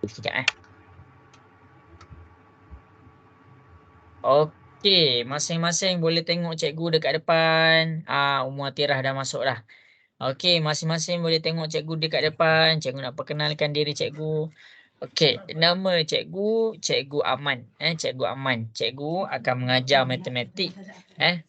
Sekejap Okey, masing-masing boleh tengok cikgu dekat depan. Umur Atirah dah masuk dah. Okey, masing-masing boleh tengok cikgu dekat depan. Cikgu nak perkenalkan diri cikgu. Okey, nama cikgu, Cikgu Aman. Cikgu Aman. Cikgu akan mengajar matematik.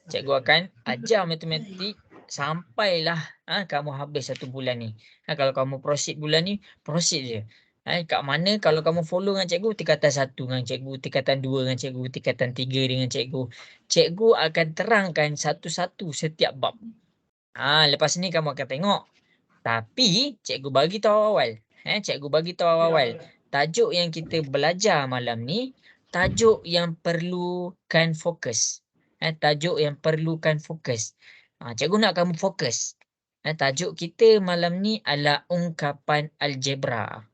Cikgu akan ajar matematik sampailah kamu habis 1 bulan ni. Kalau kamu proceed bulan ni, proceed je. Kat mana kalau kamu follow dengan cikgu, tingkatan 1 dengan cikgu, tingkatan 2 dengan cikgu, tingkatan 3 dengan cikgu. Cikgu akan terangkan satu-satu setiap bab. Lepas ni kamu akan tengok. Tapi cikgu bagi tahu awal. Cikgu bagi tahu awal. Tajuk yang kita belajar malam ni, tajuk yang perlukan fokus. Tajuk yang perlukan fokus. Cikgu nak kamu fokus. Tajuk kita malam ni adalah ungkapan algebra.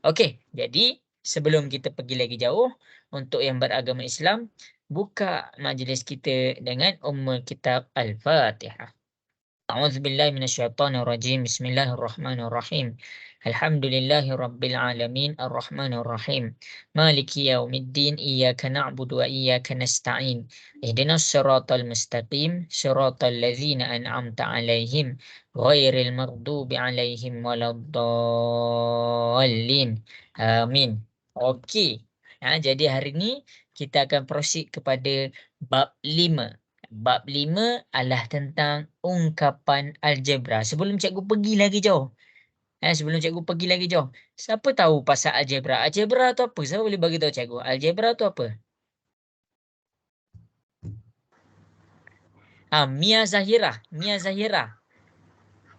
Okey, jadi sebelum kita pergi lagi jauh, untuk yang beragama Islam, buka majlis kita dengan kitab Al-Fatihah. أعوذ بالله من الشيطان الرجيم بسم الله الرحمن الرحيم الحمد لله رب العالمين الرحمن الرحيم مالك يوم الدين إياك نعبد وإياك نستعين اهدنا الصراط المستقيم صراط الذين أنعمت عليهم غير المغضوب عليهم ولا الضالين آمين. Okey. Jadi hari ni kita akan proceed kepada bab 5. Bab 5 adalah tentang ungkapan algebra. Sebelum cikgu pergi lagi jauh. Siapa tahu pasal algebra? Algebra tu apa? Siapa boleh bagi tahu cikgu? Algebra tu apa? Mia Zahira.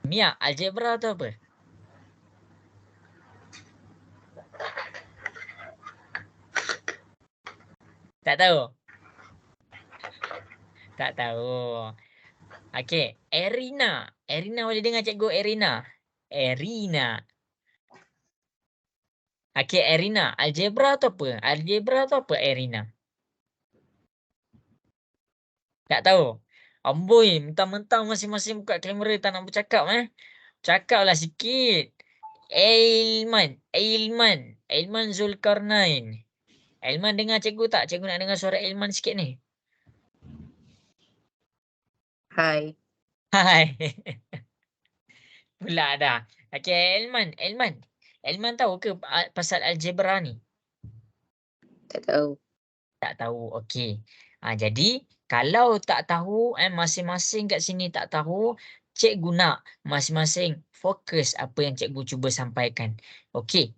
Mia, algebra tu apa? Tak tahu. Tak tahu. Okey, Erina. Erina boleh dengar cikgu Erina? Erina. Okey, Erina. Algebra tu apa? Erina? Tak tahu. Amboi, mentang-mentang masing-masing buka kamera tak nak bercakap Cakaplah sikit. Ailman Zulkarnain. Ailman dengar cikgu tak? Cikgu nak dengar suara Ailman sikit ni. Hai. Hai. Pula dah. Okey, Ailman tahu ke pasal algebra ni? Tak tahu. Tak tahu. Okey. Jadi kalau tak tahu, masing-masing kat sini tak tahu, cikgu nak masing-masing fokus apa yang cikgu cuba sampaikan. Okey.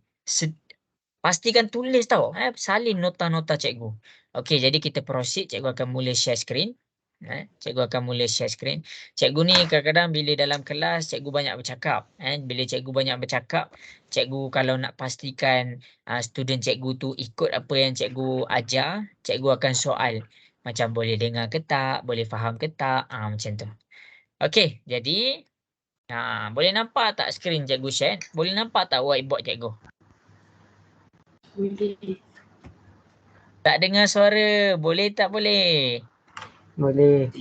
Pastikan tulis tau. Salin nota-nota cikgu. Okey, jadi kita proceed. Cikgu akan mula share screen. Cikgu ni kadang-kadang bila dalam kelas, cikgu banyak bercakap. Bila cikgu banyak bercakap, cikgu kalau nak pastikan student cikgu tu ikut apa yang cikgu ajar, cikgu akan soal. Macam boleh dengar ke tak, boleh faham ke tak, macam tu. Okey, jadi boleh nampak tak skrin cikgu share? Boleh nampak tak whiteboard cikgu? Boleh. Tak dengar suara, boleh tak boleh? Boleh.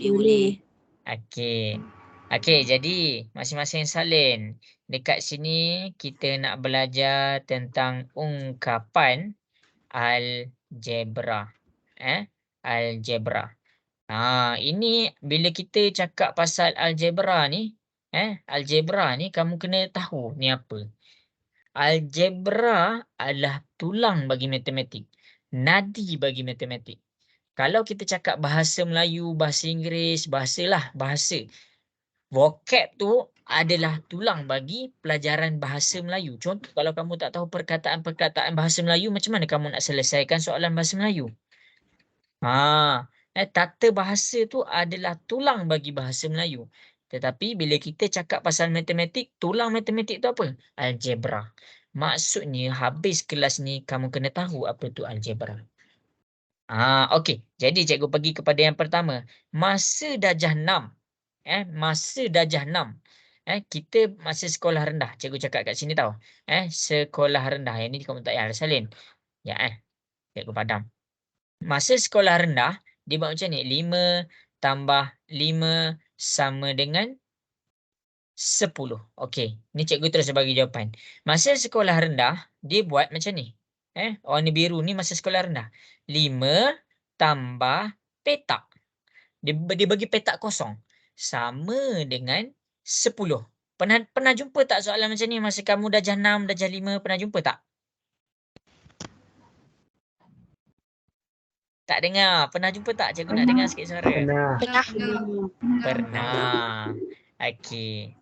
Okey, jadi masing-masing salin. Dekat sini kita nak belajar tentang ungkapan algebra. Algebra. Ini bila kita cakap pasal algebra ni, kamu kena tahu ni apa. Algebra adalah tulang bagi matematik. Nadi bagi matematik. Kalau kita cakap bahasa Melayu, bahasa Inggeris, bahasa. Vocab tu adalah tulang bagi pelajaran bahasa Melayu. Contoh, kalau kamu tak tahu perkataan-perkataan bahasa Melayu, macam mana kamu nak selesaikan soalan bahasa Melayu? Tata bahasa tu adalah tulang bagi bahasa Melayu. Tetapi bila kita cakap pasal matematik, tulang matematik tu apa? Algebra. Maksudnya habis kelas ni kamu kena tahu apa tu algebra. Okey. Jadi cikgu pergi kepada yang pertama. Masa darjah 6. Masa darjah 6. Kita masa sekolah rendah. Cikgu cakap kat sini tau. Sekolah rendah. Yang ni kamu tak payah salin. Cikgu padam. Masa sekolah rendah, dia buat macam ni. 5 tambah 5 sama dengan 10. Okey, ni cikgu terus bagi jawapan. Masa sekolah rendah, dia buat macam ni. Warna biru ni masa sekolah rendah. 5 tambah petak. Dia bagi petak kosong. Sama dengan 10. Pernah jumpa tak soalan macam ni masa kamu darjah 6, darjah 5? Pernah jumpa tak? Tak dengar. Pernah jumpa tak? Cikgu nak dengar sikit suara. Pernah. Pernah. Okey.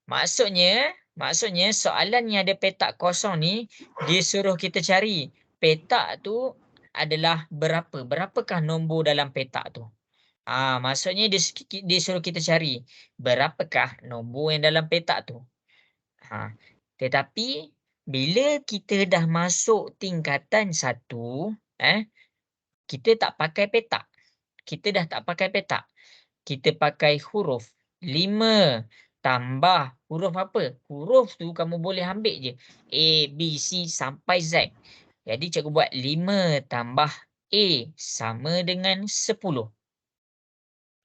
Maksudnya soalan yang ada petak kosong ni dia suruh kita cari petak tu adalah berapa? Berapakah nombor dalam petak tu? Maksudnya dia suruh kita cari berapakah nombor yang dalam petak tu. Tetapi bila kita dah masuk tingkatan 1, kita tak pakai petak. Kita dah tak pakai petak. Kita pakai huruf 5 tambah huruf apa? Huruf tu kamu boleh ambil je A, B, C sampai Z. Jadi cikgu buat 5 tambah A sama dengan 10. 5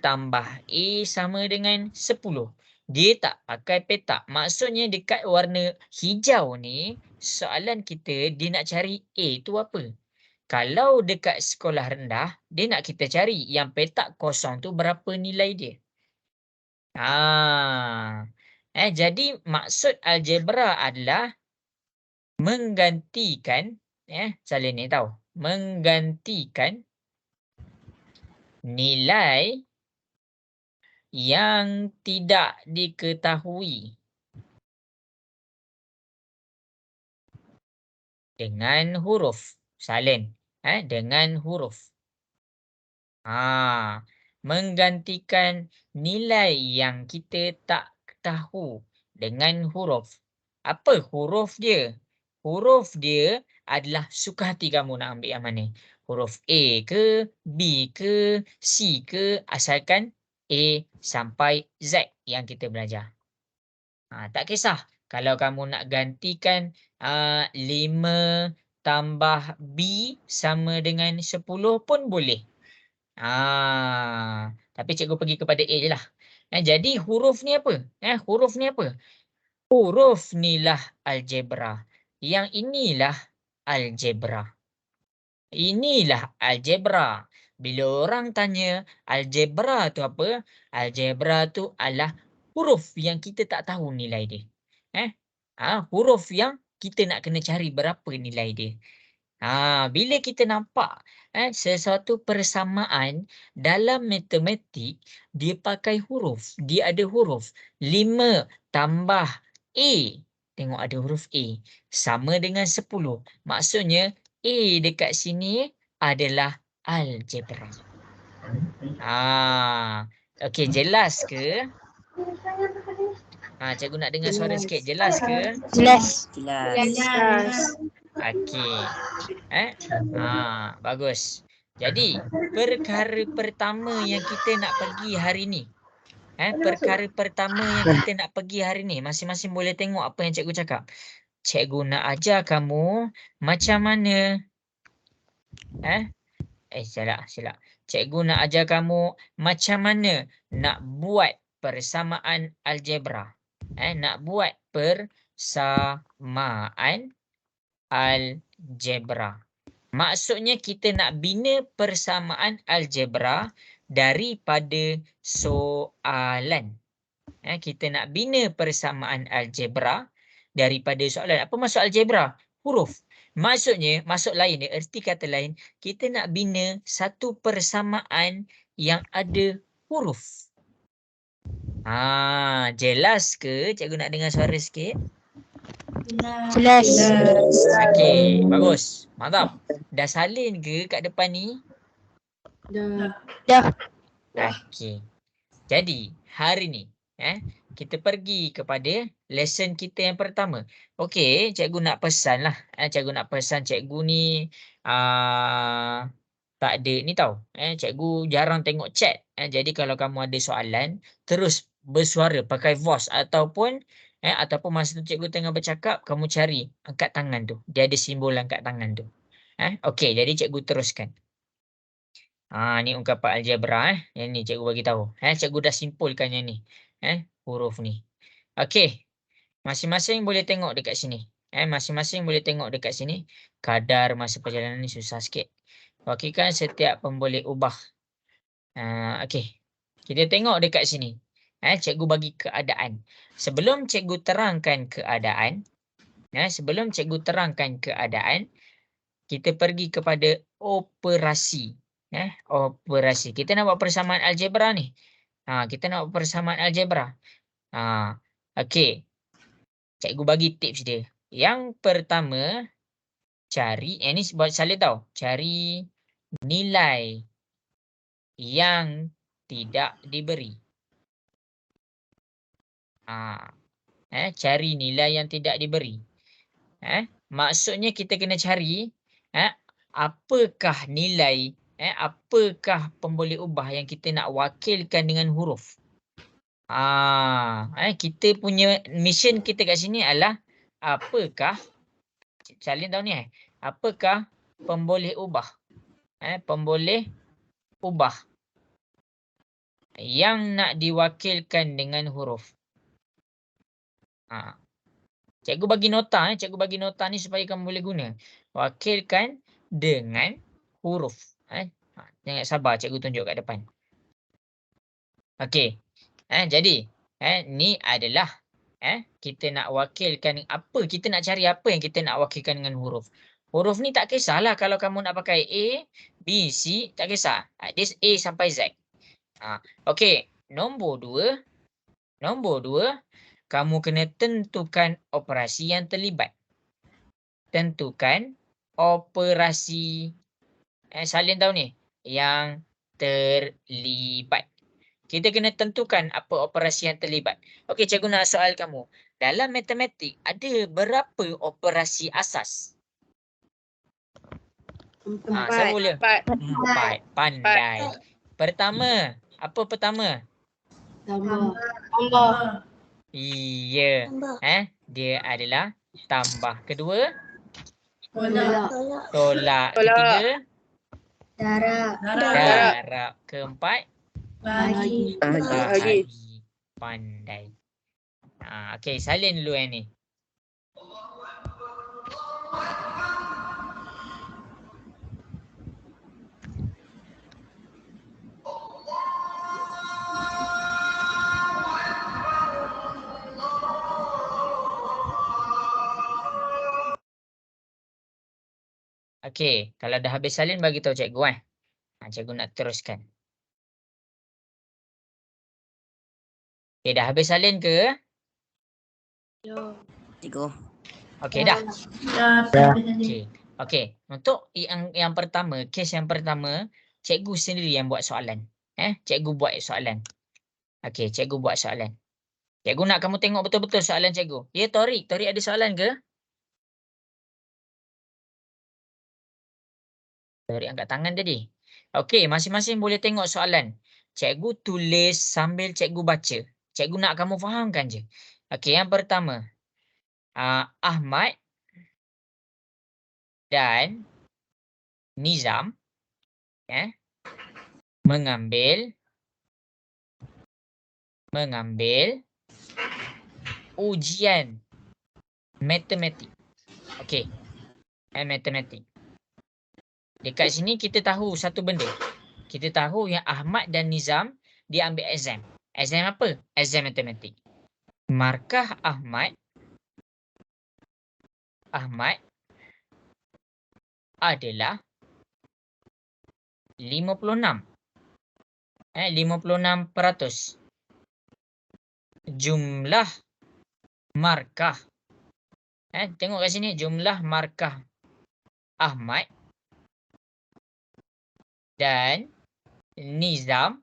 tambah A sama dengan 10. Dia tak pakai petak. Maksudnya dekat warna hijau ni, soalan kita dia nak cari A tu apa? Kalau dekat sekolah rendah, dia nak kita cari yang petak kosong tu berapa nilai dia. Jadi maksud algebra adalah menggantikan, salin ni tahu, menggantikan nilai yang tidak diketahui dengan huruf. Salin. Dengan huruf. Menggantikan nilai yang kita tak tahu dengan huruf. Apa huruf dia? Huruf dia adalah suka hati kamu nak ambil yang mana. Huruf A ke, B ke, C ke, asalkan A sampai Z yang kita belajar. Tak kisah. Kalau kamu nak gantikan 5 tambah B sama dengan 10 pun boleh. Tapi cikgu pergi kepada A je lah. Jadi huruf ni apa? Huruf ni apa? Huruf ni lah algebra. Yang inilah algebra. Inilah algebra. Bila orang tanya algebra tu apa? Algebra tu adalah huruf yang kita tak tahu nilai dia. Huruf yang kita nak kena cari berapa nilai dia. Bila kita nampak sesuatu persamaan dalam matematik, dia pakai huruf. Dia ada huruf. 5 tambah A. Tengok ada huruf A. Sama dengan 10. Maksudnya A dekat sini adalah algebra. Okey, jelas ke? Cikgu nak dengar suara sikit. Jelas ke? Jelas. Okey. Bagus. Jadi, perkara pertama yang kita nak pergi hari ni. Perkara pertama yang kita nak pergi hari ni. Masing-masing boleh tengok apa yang cikgu cakap. Cikgu nak ajar kamu macam mana. Silap. Cikgu nak ajar kamu macam mana nak buat persamaan algebra. Nak buat persamaan algebra. Maksudnya kita nak bina persamaan algebra daripada soalan. Kita nak bina persamaan algebra daripada soalan. Apa maksud algebra? Huruf. Maksudnya, maksud lain, erti kata lain, kita nak bina satu persamaan yang ada huruf. Jelas ke? Cikgu nak dengar suara sikit. Jelas. Okey, bagus. Mantap. Dah salin ke kat depan ni? Dah. Okey. Jadi, hari ni kita pergi kepada lesson kita yang pertama. Okey, cikgu nak pesan lah. Cikgu nak pesan cikgu ni tak ada ni tau. Cikgu jarang tengok chat. Jadi kalau kamu ada soalan, terus bersuara pakai voice ataupun masa tu cikgu tengah bercakap, kamu cari angkat tangan tu. Dia ada simbol angkat tangan tu. Okey, jadi cikgu teruskan. Ni ungkapan algebra Yang ni cikgu bagi tahu. Cikgu dah simpulkan yang ni. Huruf ni. Okey. Masing-masing boleh tengok dekat sini. Masing-masing boleh tengok dekat sini. Kadar masa perjalanan ni susah sikit. Wakilkan setiap pemboleh ubah. Okey. Kita tengok dekat sini. Cikgu bagi keadaan. Sebelum cikgu terangkan keadaan, kita pergi kepada operasi. Operasi. Kita nak buat persamaan algebra ni. Kita nak buat persamaan algebra. Okey. Cikgu bagi tips dia. Yang pertama, cari, ni buat salin tau. Cari nilai yang tidak diberi. Cari nilai yang tidak diberi. Maksudnya kita kena cari apakah nilai, apakah pemboleh ubah yang kita nak wakilkan dengan huruf. Kita punya mission kita kat sini adalah apakah, salin tahu ni apakah pemboleh ubah. Pemboleh ubah yang nak diwakilkan dengan huruf. Cikgu bagi nota, cikgu bagi nota ni supaya kamu boleh guna. Wakilkan dengan huruf. Jangan sabar, cikgu tunjuk kat depan. Okey. Jadi, ni adalah kita nak wakilkan apa, kita nak cari apa yang kita nak wakilkan dengan huruf. Huruf ni tak kisahlah kalau kamu nak pakai A, B, C, tak kisah. Dia A sampai Z. Okey, nombor 2, kamu kena tentukan operasi yang terlibat. Tentukan operasi, salin tahu ni, yang terlibat. Kita kena tentukan apa operasi yang terlibat. Okey, cikgu nak soal kamu. Dalam matematik, ada berapa operasi asas? 4. Siapa boleh? 4. Pandai. Pertama, apa pertama? Tambah. Iya. Dia adalah tambah. Kedua? Tolak. Ketiga? Darab. Keempat? Bagi. Pandai. Okey, salin dulu yang ni. Okey, kalau dah habis salin bagi tahu cikgu cikgu nak teruskan. Okey, dah habis salin ke? Cikgu. Okey, dah. Okey. Untuk yang pertama, kes yang pertama, cikgu sendiri yang buat soalan. Cikgu buat soalan. Okey, cikgu buat soalan. Cikgu nak kamu tengok betul-betul soalan cikgu. Ya, Torik. Torik ada soalan ke? Torik angkat tangan tadi. Okey, masing-masing boleh tengok soalan. Cikgu tulis sambil cikgu baca. Cikgu nak kamu fahamkan je. Okey, yang pertama. Ahmad dan Nizam mengambil ujian matematik. Okey. Matematik. Dekat sini kita tahu satu benda. Kita tahu yang Ahmad dan Nizam dia ambil exam. Exam apa? Exam matematik. Markah Ahmad adalah 56. 56%. Jumlah markah. Tengok kat sini jumlah markah Ahmad dan Nizam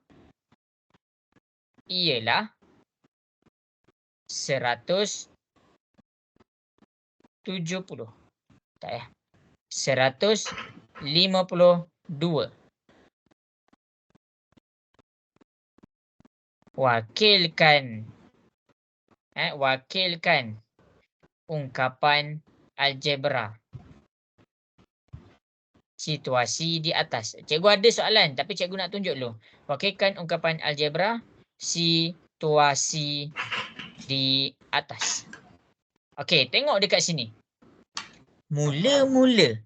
ialah 170. Tak ya. 152. Wakilkan ungkapan algebra. situasi di atas. Cikgu ada soalan tapi cikgu nak tunjuk dulu. Wakilkan ungkapan algebra situasi di atas. Okey, tengok dekat sini. Mula-mula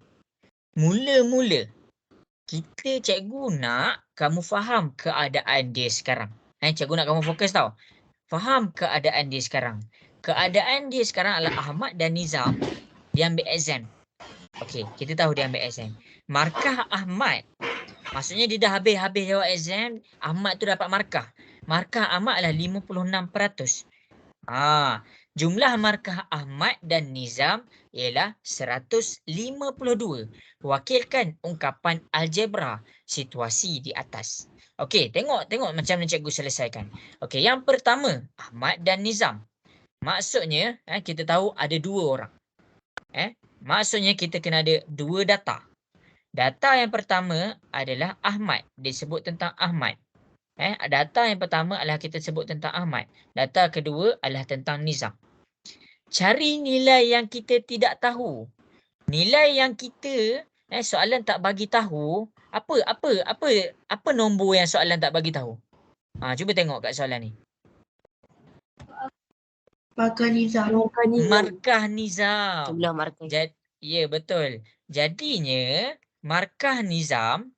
kita cikgu nak kamu faham keadaan dia sekarang. Cikgu nak kamu fokus tau. Faham keadaan dia sekarang. Keadaan dia sekarang adalah Ahmad dan Nizam dia ambil exam. Okey, kita tahu dia ambil exam. Markah Ahmad, maksudnya dia dah habis jawab exam, Ahmad tu dapat markah. Markah Ahmad adalah 56%. Jumlah markah Ahmad dan Nizam ialah 152. Wakilkan ungkapan algebra situasi di atas. Okey, tengok macam mana cikgu selesaikan. Okey, yang pertama, Ahmad dan Nizam. Maksudnya, kita tahu ada dua orang. Maksudnya kita kena ada dua data. Data yang pertama adalah Ahmad. Disebut tentang Ahmad. Data yang pertama adalah kita sebut tentang Ahmad. Data kedua adalah tentang Nizam. Cari nilai yang kita tidak tahu. Nilai yang kita soalan tak bagi tahu. Apa nombor yang soalan tak bagi tahu? Cuba tengok kat soalan ni. Markah Nizam. Markah Nizam. Jumlah markah. Ya, betul. Jadinya markah Nizam,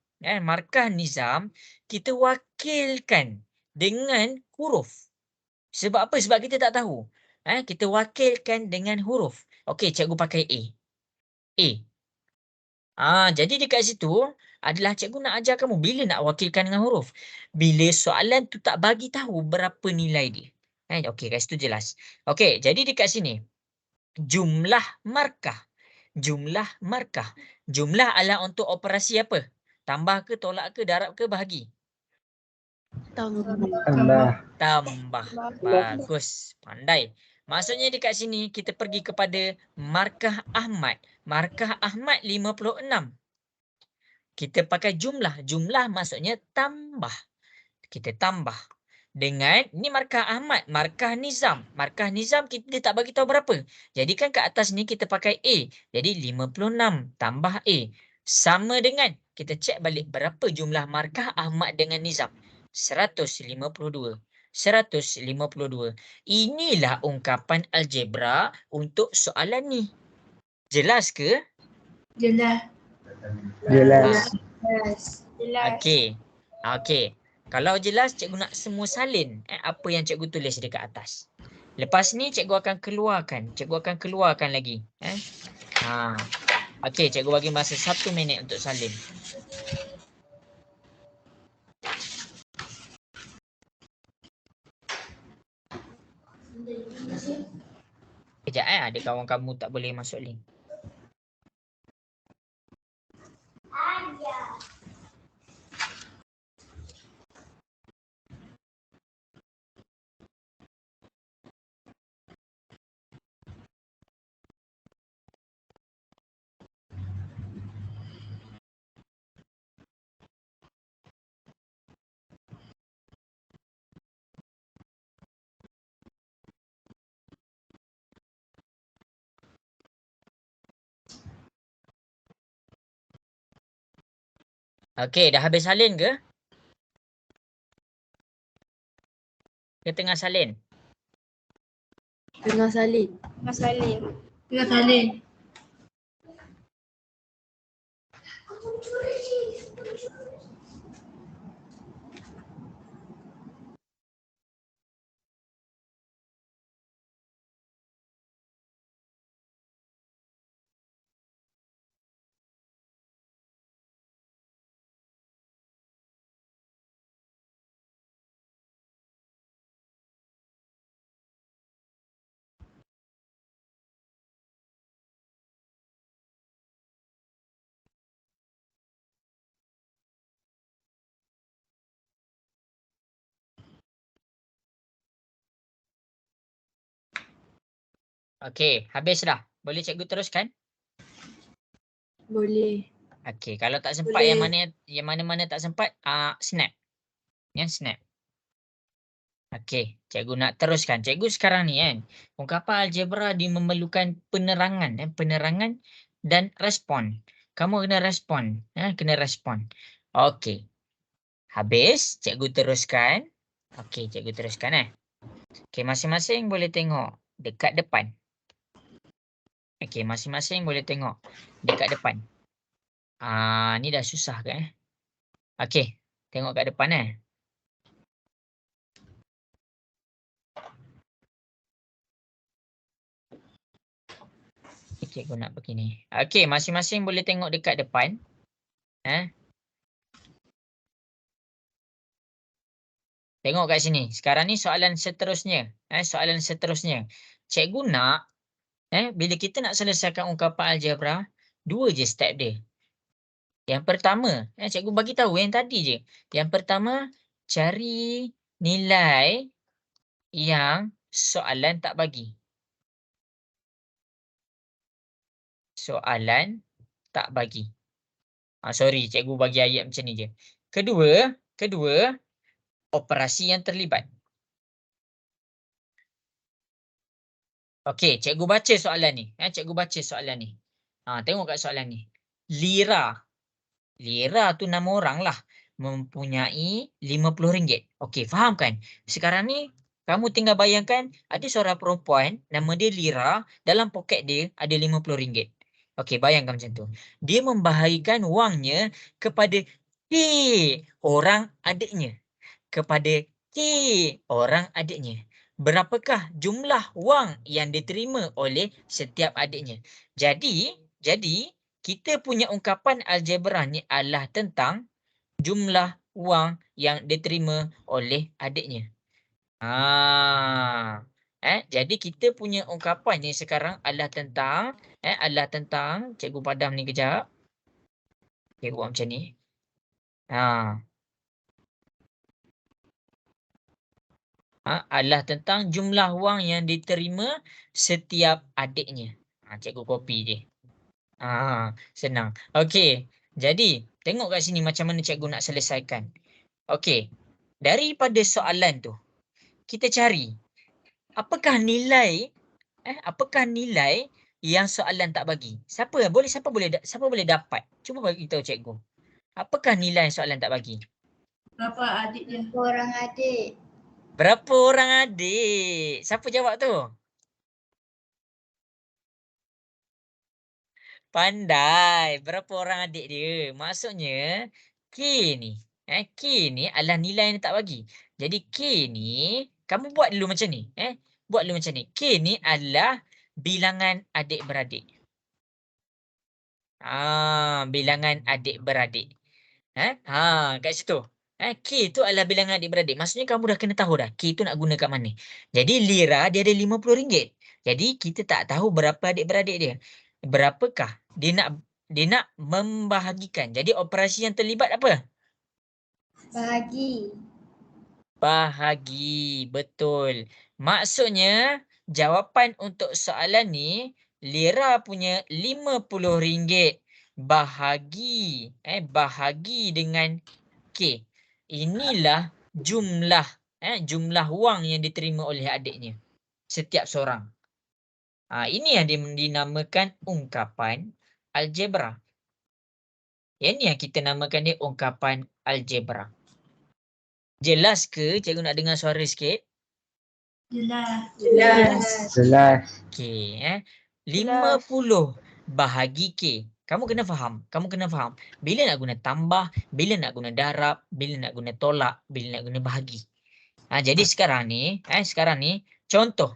kita wakilkan dengan huruf. Sebab apa? Sebab kita tak tahu. Kita wakilkan dengan huruf. Okey, cikgu pakai A. Jadi dekat situ adalah cikgu nak ajar kamu bila nak wakilkan dengan huruf. Bila soalan tu tak bagi tahu berapa nilai dia. Okey, kat situ jelas. Okey, jadi dekat sini jumlah markah. Jumlah adalah untuk operasi apa? Tambah ke, tolak ke, darab ke, bahagi? Tambah. Bagus. Pandai. Maksudnya dekat sini kita pergi kepada markah Ahmad. Markah Ahmad 56. Kita pakai jumlah. Jumlah maksudnya tambah. Kita tambah. Dengan, ni markah Ahmad, markah Nizam. Markah Nizam dia tak bagi tahu berapa. Jadi kan kat atas ni kita pakai A. Jadi 56 tambah A. Sama dengan, kita cek balik berapa jumlah markah Ahmad dengan Nizam. 152. Inilah ungkapan algebra untuk soalan ni. Jelas ke? Jelas. Okey. Kalau jelas, cikgu nak semua salin apa yang cikgu tulis dekat atas. Lepas ni cikgu akan keluarkan lagi. Okey, cikgu bagi masa 1 minit untuk salin. Kejap ada kawan kamu tak boleh masuk link. Okey, dah habis salin ke? Ke tengah salin? Tengah salin. Okey, habis dah. Boleh cikgu teruskan? Boleh. Okey, kalau tak sempat Boleh. yang mana-mana tak sempat, snap. Snap. Okey, cikgu nak teruskan. Cikgu sekarang ni ungkapan algebra dia memerlukan penerangan dan respon. Kamu kena respon. Kena respon. Okey. Habis, cikgu teruskan. Okey, cikgu teruskan. Okey, masing-masing boleh tengok dekat depan. Okey, masing-masing boleh tengok dekat depan. Ni dah susah ke Okey, tengok kat depan Cikgu nak begini. Okey, masing-masing boleh tengok dekat depan. Tengok kat sini. Sekarang ni soalan seterusnya. Soalan seterusnya. Cikgu nak, bila kita nak selesaikan ungkapan algebra, 2 je step dia. Yang pertama, cikgu bagi tahu yang tadi je. Yang pertama, cari nilai yang soalan tak bagi. Soalan tak bagi. Sorry, cikgu bagi ayat macam ni je. Kedua, operasi yang terlibat. Okey, cikgu baca soalan ni. Cikgu baca soalan ni. Tengok kat soalan ni. Lira. Lira tu nama orang lah. Mempunyai RM50. Okey, faham kan? Sekarang ni, kamu tinggal bayangkan ada seorang perempuan, nama dia Lira, dalam poket dia ada RM50. Okey, bayangkan macam tu. Dia membahagikan wangnya kepada K orang adiknya. Kepada K orang adiknya. Berapakah jumlah wang yang diterima oleh setiap adiknya? Jadi kita punya ungkapan algebra ni adalah tentang jumlah wang yang diterima oleh adiknya. Jadi kita punya ungkapan ni sekarang adalah tentang cikgu padam ni kejap. Cikgu buat macam ni. Adalah tentang jumlah wang yang diterima setiap adiknya. Cikgu copy je. Senang. Okey. Jadi, tengok kat sini macam mana cikgu nak selesaikan. Okey. Daripada soalan tu, kita cari apakah nilai yang soalan tak bagi? Siapa boleh dapat? Cuba bagi tahu cikgu. Apakah nilai soalan tak bagi? Berapa adik dia? Orang adik. Berapa orang adik? Siapa jawab tu? Pandai. Berapa orang adik dia? Maksudnya, K ni. K ni adalah nilai yang tak bagi. Jadi, K ni, kamu buat dulu macam ni. Buat dulu macam ni. K ni adalah bilangan adik-beradik. Bilangan adik-beradik. Kat situ. K tu adalah bilangan adik-beradik. Maksudnya kamu dah kena tahu dah. K tu nak guna kat mana. Jadi Lira dia ada RM50. Jadi kita tak tahu berapa adik-beradik dia. Berapakah dia nak membahagikan. Jadi operasi yang terlibat apa? Bahagi. Betul. Maksudnya jawapan untuk soalan ni Lira punya RM50 bahagi dengan K. Inilah jumlah wang yang diterima oleh adiknya. Setiap seorang. Ini yang dinamakan ungkapan algebra. Ini yang kita namakan dia ungkapan algebra. Jelas ke? Cikgu nak dengar suara sikit. Jelas. Okey. 50 bahagi K. Kamu kena faham. Bila nak guna tambah, bila nak guna darab, bila nak guna tolak, bila nak guna bahagi. Jadi sekarang ni, contoh.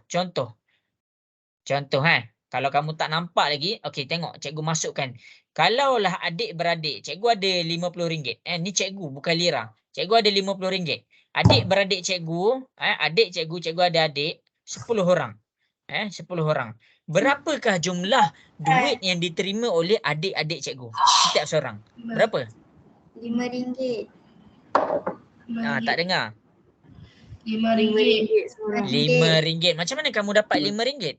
Kalau kamu tak nampak lagi, okey tengok cikgu masukkan. Kalaulah adik-beradik, cikgu ada RM50. Ni cikgu bukan Lira. Cikgu ada RM50. Adik-beradik cikgu, cikgu ada adik 10 orang. 10 orang. Berapakah jumlah duit yang diterima oleh adik-adik cikgu? Setiap seorang. Berapa? RM5. Tak dengar. RM5. RM5. Macam mana kamu dapat RM5?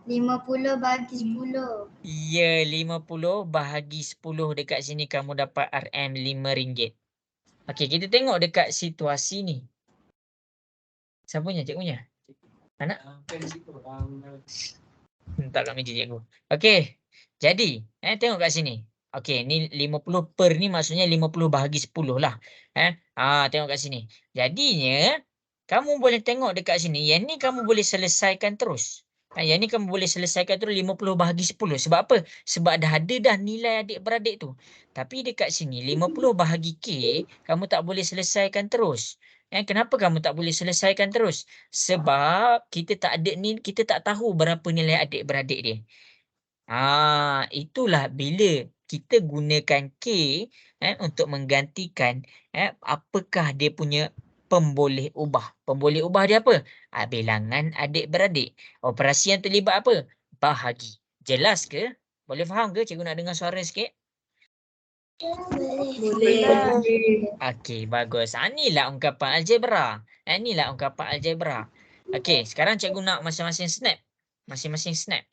50 bagi 10. Ya, 50 bahagi 10 dekat sini kamu dapat RM RM5. Okey, kita tengok dekat situasi ni. Siapa punya? Cikgunya? Anak? Tak kat meja cikgu. Okey, Jadi, tengok kat sini. Okey, ni 50 per ni maksudnya 50 bahagi 10 lah. Tengok kat sini. Jadinya, kamu boleh tengok dekat sini. Yang ni kamu boleh selesaikan terus. Yang ni kamu boleh selesaikan terus 50 bahagi 10. Sebab apa? Sebab dah ada dah nilai adik-beradik tu. Tapi dekat sini, 50 bahagi K, kamu tak boleh selesaikan terus. Kenapa kamu tak boleh selesaikan terus? Sebab kita tak ada ni, kita tak tahu berapa nilai adik-beradik dia. Itulah bila kita gunakan K untuk menggantikan apakah dia punya pemboleh ubah. Pemboleh ubah dia apa? Bilangan adik-beradik. Operasi yang terlibat apa? Bahagi. Jelas ke? Boleh faham ke? Cikgu nak dengar suara sikit. Boleh. Okey, bagus. Inilah ungkapan algebra. Inilah ungkapan algebra. Okey, sekarang cikgu nak masing-masing snap. Masing-masing snap.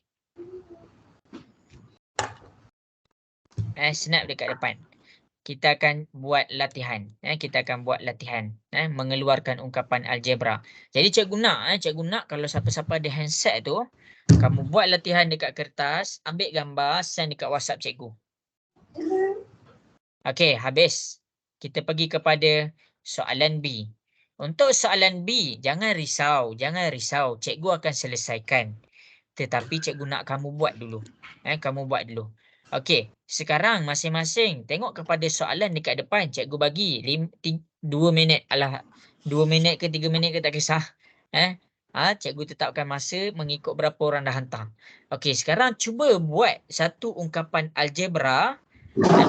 Snap dekat depan. Kita akan buat latihan. Kita akan buat latihan. Mengeluarkan ungkapan algebra. Jadi cikgu nak kalau siapa-siapa ada handset tu, kamu buat latihan dekat kertas, ambil gambar, send dekat WhatsApp cikgu. Okey, habis. Kita pergi kepada soalan B. Untuk soalan B, jangan risau. Jangan risau. Cikgu akan selesaikan. Tetapi cikgu nak kamu buat dulu. Kamu buat dulu. Okey, sekarang masing-masing tengok kepada soalan dekat depan. Cikgu bagi 2 minit. Alah, 2 minit ke 3 minit ke tak kisah. Cikgu tetapkan masa mengikut berapa orang dah hantar. Okey, sekarang cuba buat satu ungkapan algebra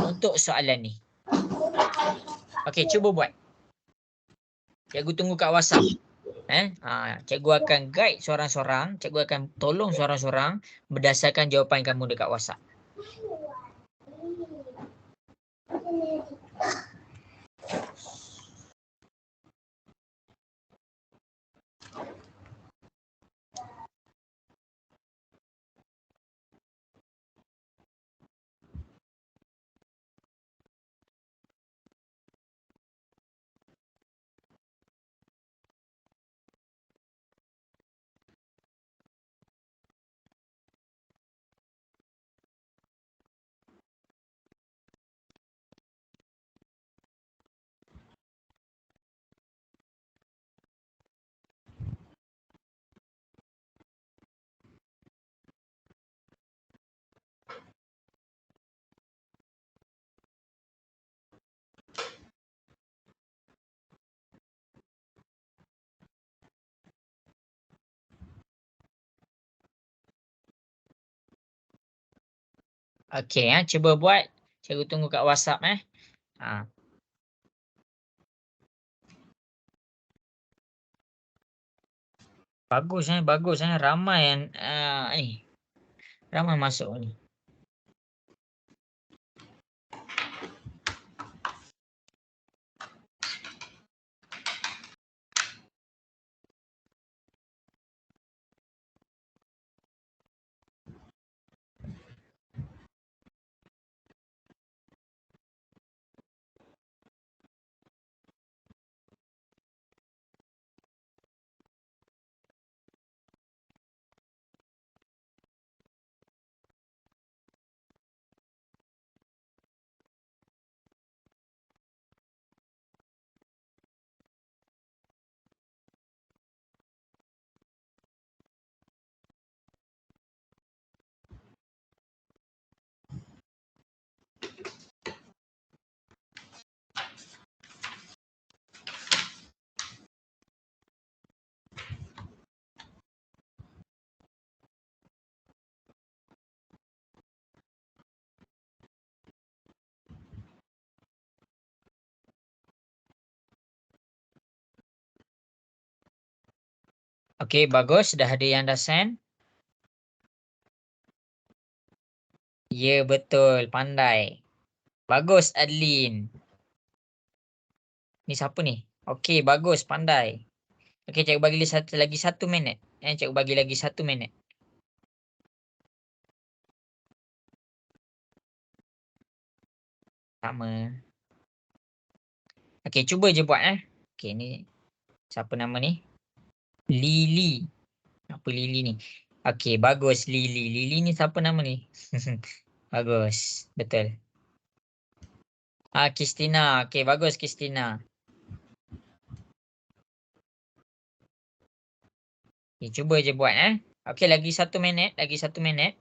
untuk soalan ni. Okey, cuba buat. Cikgu tunggu kat WhatsApp. Cikgu akan guide seorang-seorang. Cikgu akan tolong seorang-seorang berdasarkan jawapan kamu dekat WhatsApp. Okey, cuba buat. Cikgu tunggu kat WhatsApp. Bagus bagus ramai yang ni. Ramai masuk ni. Okey, bagus. Dah ada yang dah send. Ya, betul. Pandai. Bagus, Adlin. Ni siapa ni? Okey, bagus. Pandai. Okey, cikgu bagi lagi 1 minit. Cikgu bagi lagi 1 minit. Sama. Okey, cuba je buat. Okey, ni siapa nama ni? Lily. Apa Lily ni? Okey, bagus Lily. Lily ni siapa nama ni? Bagus. Betul. Christina. Okey, bagus Christina. Okay, cuba je buat Okey, lagi 1 minit, lagi 1 minit.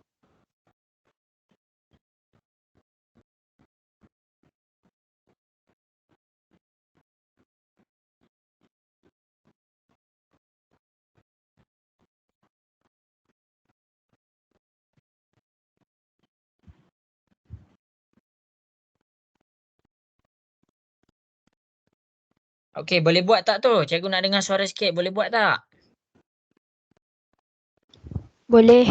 Okey, boleh buat tak tu? Cikgu nak dengar suara sikit. Boleh buat tak? Boleh.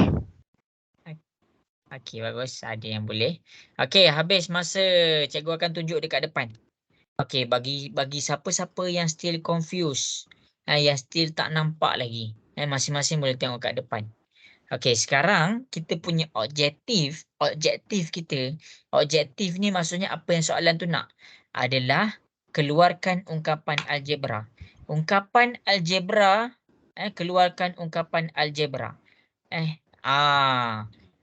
Okey, bagus. Ada yang boleh. Okey, habis masa. Cikgu akan tunjuk dekat depan. Okey, bagi siapa-siapa yang still confused, yang still tak nampak lagi, masing-masing boleh tengok kat depan. Okey, sekarang kita punya objektif kita, objektif ni maksudnya apa yang soalan tu nak adalah keluarkan ungkapan algebra. Ungkapan algebra, keluarkan ungkapan algebra.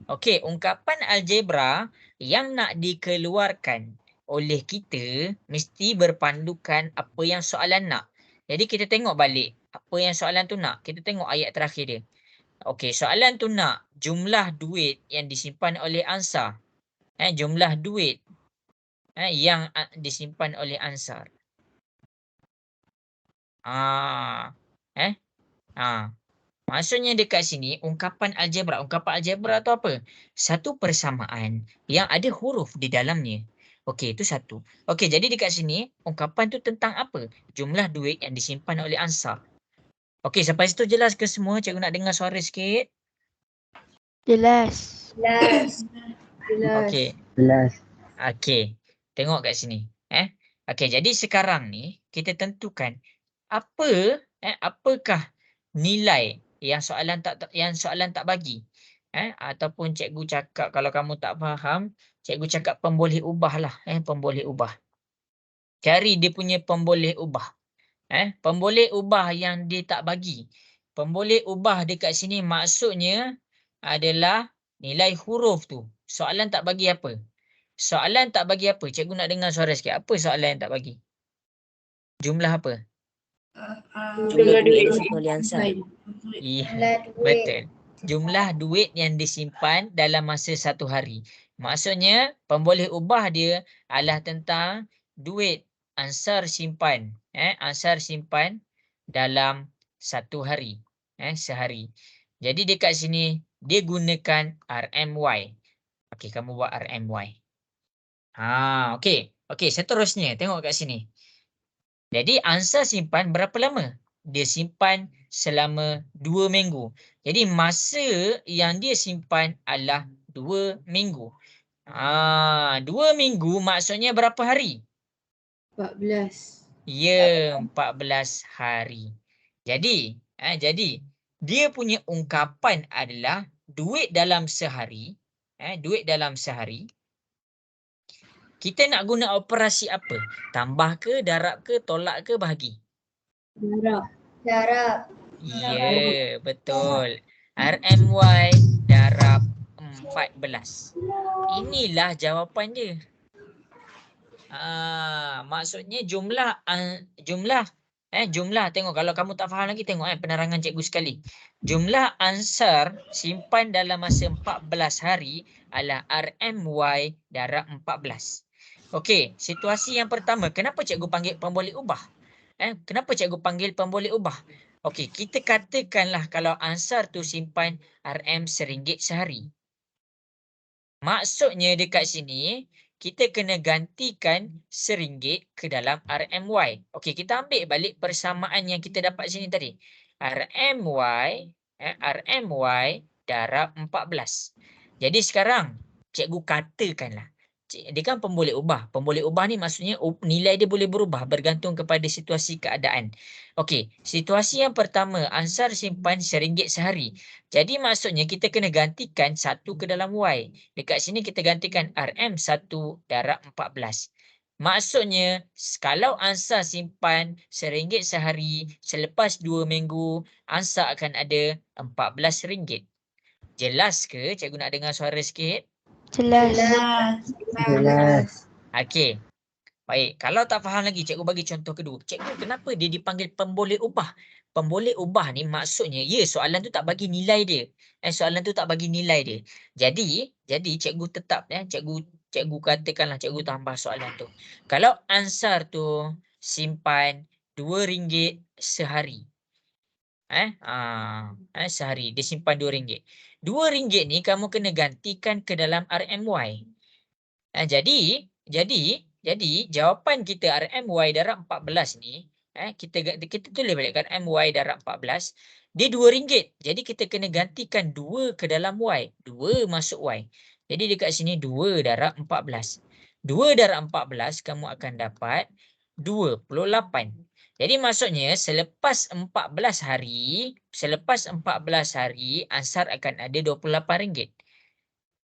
Okey, ungkapan algebra yang nak dikeluarkan oleh kita mesti berpandukan apa yang soalan nak. Jadi kita tengok balik apa yang soalan tu nak. Kita tengok ayat terakhir dia. Okey, soalan tu nak jumlah duit yang disimpan oleh Ansar. Jumlah duit yang disimpan oleh Ansar. Maksudnya dekat sini ungkapan algebra tu apa? Satu persamaan yang ada huruf di dalamnya. Okey, itu satu. Okey, jadi dekat sini ungkapan tu tentang apa? Jumlah duit yang disimpan oleh Ansar. Okey, sampai situ jelas ke semua? Cikgu nak dengar suara sikit. Jelas. Okey. Okey. Tengok kat sini. Okey, jadi sekarang ni kita tentukan apakah nilai yang soalan tak bagi. Ataupun cikgu cakap kalau kamu tak faham, cikgu cakap pemboleh ubah lah. Pemboleh ubah. Cari dia punya pemboleh ubah. Pemboleh ubah yang dia tak bagi. Pemboleh ubah dekat sini maksudnya adalah nilai huruf tu. Soalan tak bagi apa? Soalan tak bagi apa? Cikgu nak dengar suara sikit. Apa soalan yang tak bagi? Jumlah apa? Jumlah duit oleh Ansar. Ya, betul. Jumlah duit yang disimpan dalam masa 1 hari. Maksudnya, pemboleh ubah dia adalah tentang duit Ansar simpan. Ansar simpan dalam 1 hari. Sehari. Jadi dekat sini, dia gunakan RMY. Okey, kamu buat RMY. Okey. Okey, seterusnya. Tengok kat sini. Jadi Ansar simpan berapa lama? Dia simpan selama 2 minggu. Jadi masa yang dia simpan adalah 2 minggu. 2 minggu maksudnya berapa hari? 14. Ya, 14 hari. Jadi dia punya ungkapan adalah duit dalam sehari. Duit dalam sehari. Kita nak guna operasi apa? Tambah ke, darab ke, tolak ke, bahagi? Darab. Ya, betul. RMY darab 14. Inilah jawapan dia. Maksudnya jumlah tengok kalau kamu tak faham lagi tengok penerangan cikgu sekali. Jumlah Ansar simpan dalam masa 14 hari adalah RMY darab 14. Okey, situasi yang pertama, kenapa cikgu panggil pemboleh ubah? Kenapa cikgu panggil pemboleh ubah? Okey, kita katakanlah kalau Ansar tu simpan RM RM1 sehari. Maksudnya dekat sini, kita kena gantikan RM1 ke dalam RMY. Okey, kita ambil balik persamaan yang kita dapat sini tadi. RMY darab 14. Jadi sekarang, cikgu katakanlah. Dia kan pemboleh ubah. Pemboleh ubah ni maksudnya nilai dia boleh berubah bergantung kepada situasi keadaan. Okey, situasi yang pertama, Ansar simpan RM1 sehari. Jadi maksudnya kita kena gantikan 1 ke dalam Y. Dekat sini kita gantikan RM1 darab 14. Maksudnya kalau Ansar simpan RM1 sehari, selepas 2 minggu, Ansar akan ada RM14. Jelas ke? Cikgu nak dengar suara sikit. Jelas. Jelas. Okey. Baik. Kalau tak faham lagi, cikgu bagi contoh kedua. Cikgu, kenapa dia dipanggil pemboleh ubah? Pemboleh ubah ni maksudnya, ya soalan tu tak bagi nilai dia. Soalan tu tak bagi nilai dia. Jadi cikgu tetap, cikgu katakanlah cikgu tambah soalan tu. Kalau ansar tu simpan RM2 sehari. Sehari dia simpan RM2. RM2 ni kamu kena gantikan ke dalam RMY. Jadi jawapan kita RMY darab 14 ni, kita tulis balik kan MY darab 14, dia RM2. Jadi kita kena gantikan 2 ke dalam Y. 2 masuk Y. Jadi dekat sini 2 darab 14. 2 darab 14 kamu akan dapat 28. Jadi maksudnya selepas 14 hari, ansar akan ada RM28.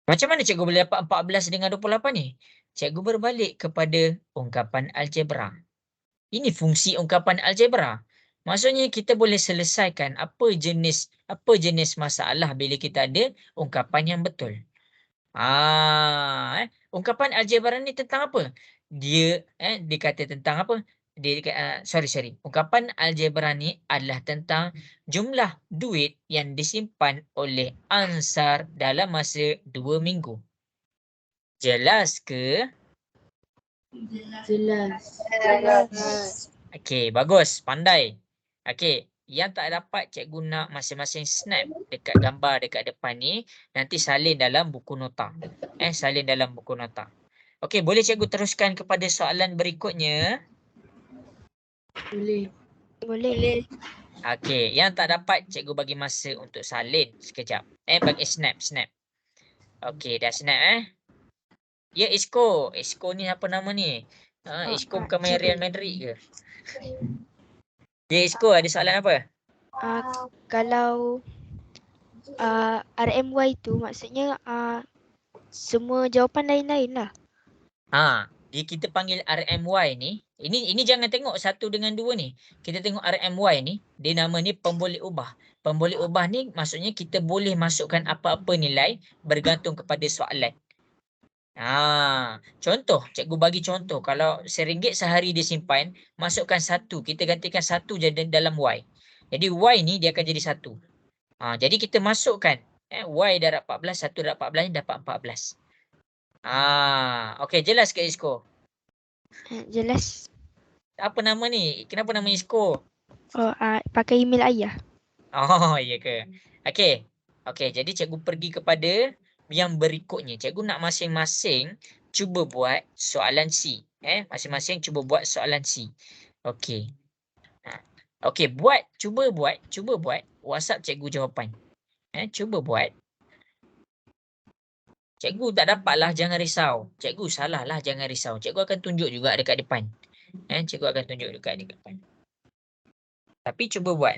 Macam mana cikgu boleh dapat 14 dengan 28 ni? Cikgu berbalik kepada ungkapan algebra. Ini fungsi ungkapan algebra. Maksudnya kita boleh selesaikan apa jenis masalah bila kita ada ungkapan yang betul. Ungkapan algebra ni tentang apa? Dia kata tentang apa? Ungkapan algebra ni adalah tentang jumlah duit yang disimpan oleh ansar dalam masa 2 minggu. Jelas ke? Jelas. Okey, bagus. Pandai. Okey, yang tak dapat cikgu nak masing-masing snap dekat gambar dekat depan ni, nanti salin dalam buku nota. Salin dalam buku nota. Okey, boleh cikgu teruskan kepada soalan berikutnya? Boleh. Okey, yang tak dapat cikgu bagi masa untuk salin sekejap. Bagi snap. Okey, dah snap Ya, Isco. Isco ni apa nama ni? Isco bukan main Real Madrid ke? Ya, Isco ada soalan apa? Kalau RMY tu maksudnya semua jawapan lain-lain lah. Kita panggil RMY ni. Ini jangan tengok 1 dengan 2 ni. Kita tengok RMY ni, dia nama ni pemboleh ubah. Pemboleh ubah ni maksudnya kita boleh masukkan apa-apa nilai bergantung kepada soalan. Contoh, cikgu bagi contoh. Kalau RM1 sehari dia simpan, masukkan 1. Kita gantikan 1 jadi dalam Y. Jadi Y ni dia akan jadi 1. Jadi kita masukkan Y darab 14, 1 darab 14 ni dapat 14. Okey, jelas ke Isko? Jelas. Apa nama ni? Kenapa nama Isko? Pakai email ayah. Ya ke? Okey, jadi cikgu pergi kepada yang berikutnya. Cikgu nak masing-masing cuba buat soalan C. Masing-masing cuba buat soalan C. Okey. Okey, cuba buat WhatsApp cikgu jawapan. Cuba buat. Cikgu tak dapatlah, jangan risau. Cikgu salah lah, jangan risau. Cikgu akan tunjuk juga dekat depan. Cikgu akan tunjuk dekat depan. Tapi cuba buat.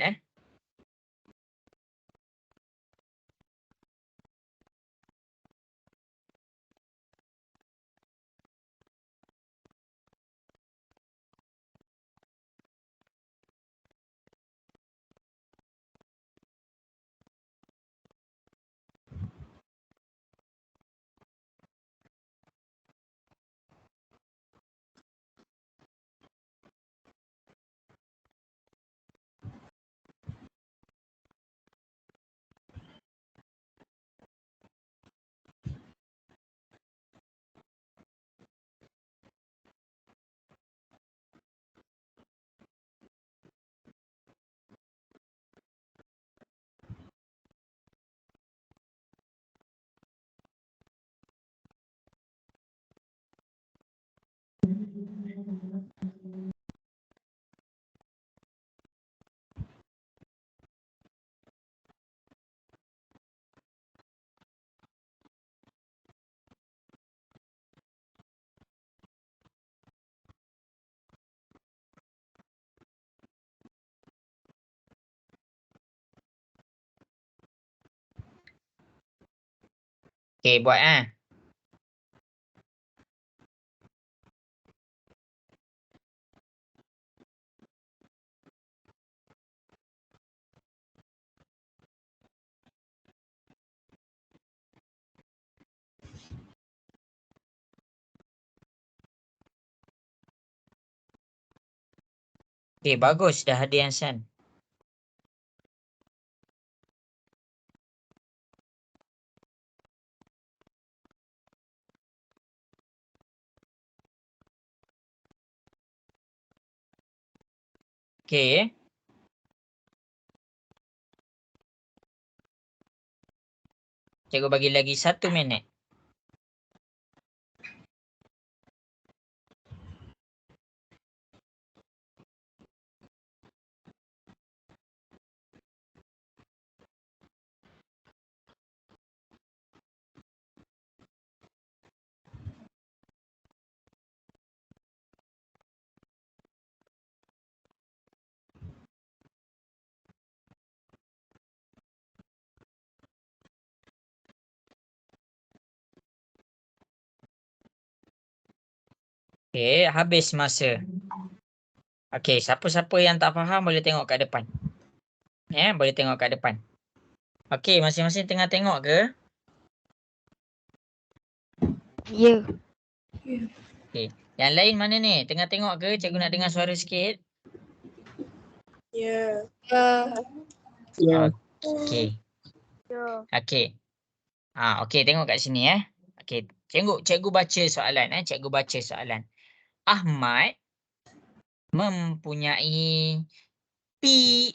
Okey, buat Okey, bagus dah ada yang San. Okey. Cikgu bagi lagi 1 minit. Okey, habis masa. Okey, siapa-siapa yang tak faham boleh tengok kat depan. Boleh tengok kat depan. Okey, masing-masing tengah tengok ke? Ya. Okey. Yang lain mana ni? Tengah tengok ke? Cikgu nak dengar suara sikit. Ya. Okey. Okey. Okey, tengok kat sini Okey, cikgu baca soalan cikgu baca soalan. Ahmad mempunyai P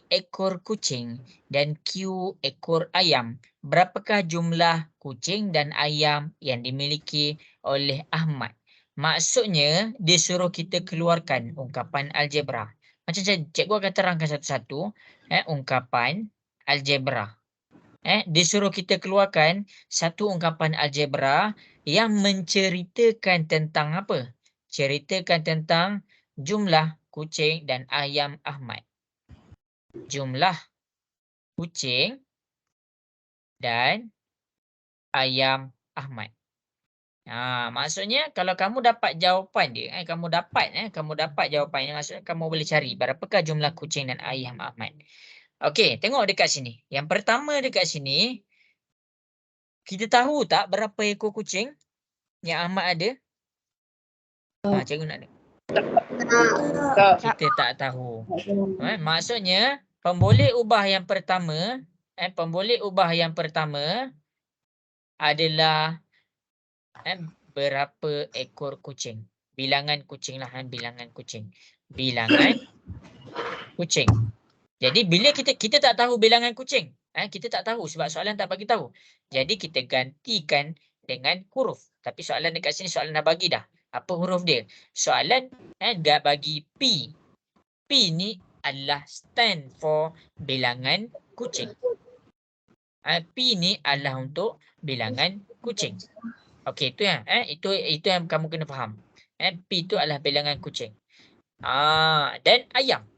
ekor kucing dan Q ekor ayam. Berapakah jumlah kucing dan ayam yang dimiliki oleh Ahmad? Maksudnya, dia suruh kita keluarkan ungkapan algebra. Macam cikgu akan terangkan satu-satu ungkapan algebra. Dia suruh kita keluarkan satu ungkapan algebra yang menceritakan tentang apa? Ceritakan tentang jumlah kucing dan ayam Ahmad. Jumlah kucing dan ayam Ahmad. Maksudnya kalau kamu dapat jawapan dia, kamu dapat jawapannya, maksudnya kamu boleh cari berapakah jumlah kucing dan ayam Ahmad. Okey, tengok dekat sini. Yang pertama dekat sini, kita tahu tak berapa ekor kucing yang Ahmad ada? Cikgu nak ada. Kita tak tahu. Maksudnya pemboleh ubah yang pertama, adalah berapa ekor kucing. Bilangan kucing lah, bilangan kucing. Bilangan kucing. Jadi bila kita tak tahu bilangan kucing, kita tak tahu sebab soalan tak bagi tahu. Jadi kita gantikan dengan huruf. Tapi soalan dekat sini soalan dah bagi dah. Apa huruf dia? Soalan dah bagi P. P ni adalah stand for bilangan kucing. P ni adalah untuk bilangan kucing. Okey, itu itu yang kamu kena faham. P itu adalah bilangan kucing. Dan ayam.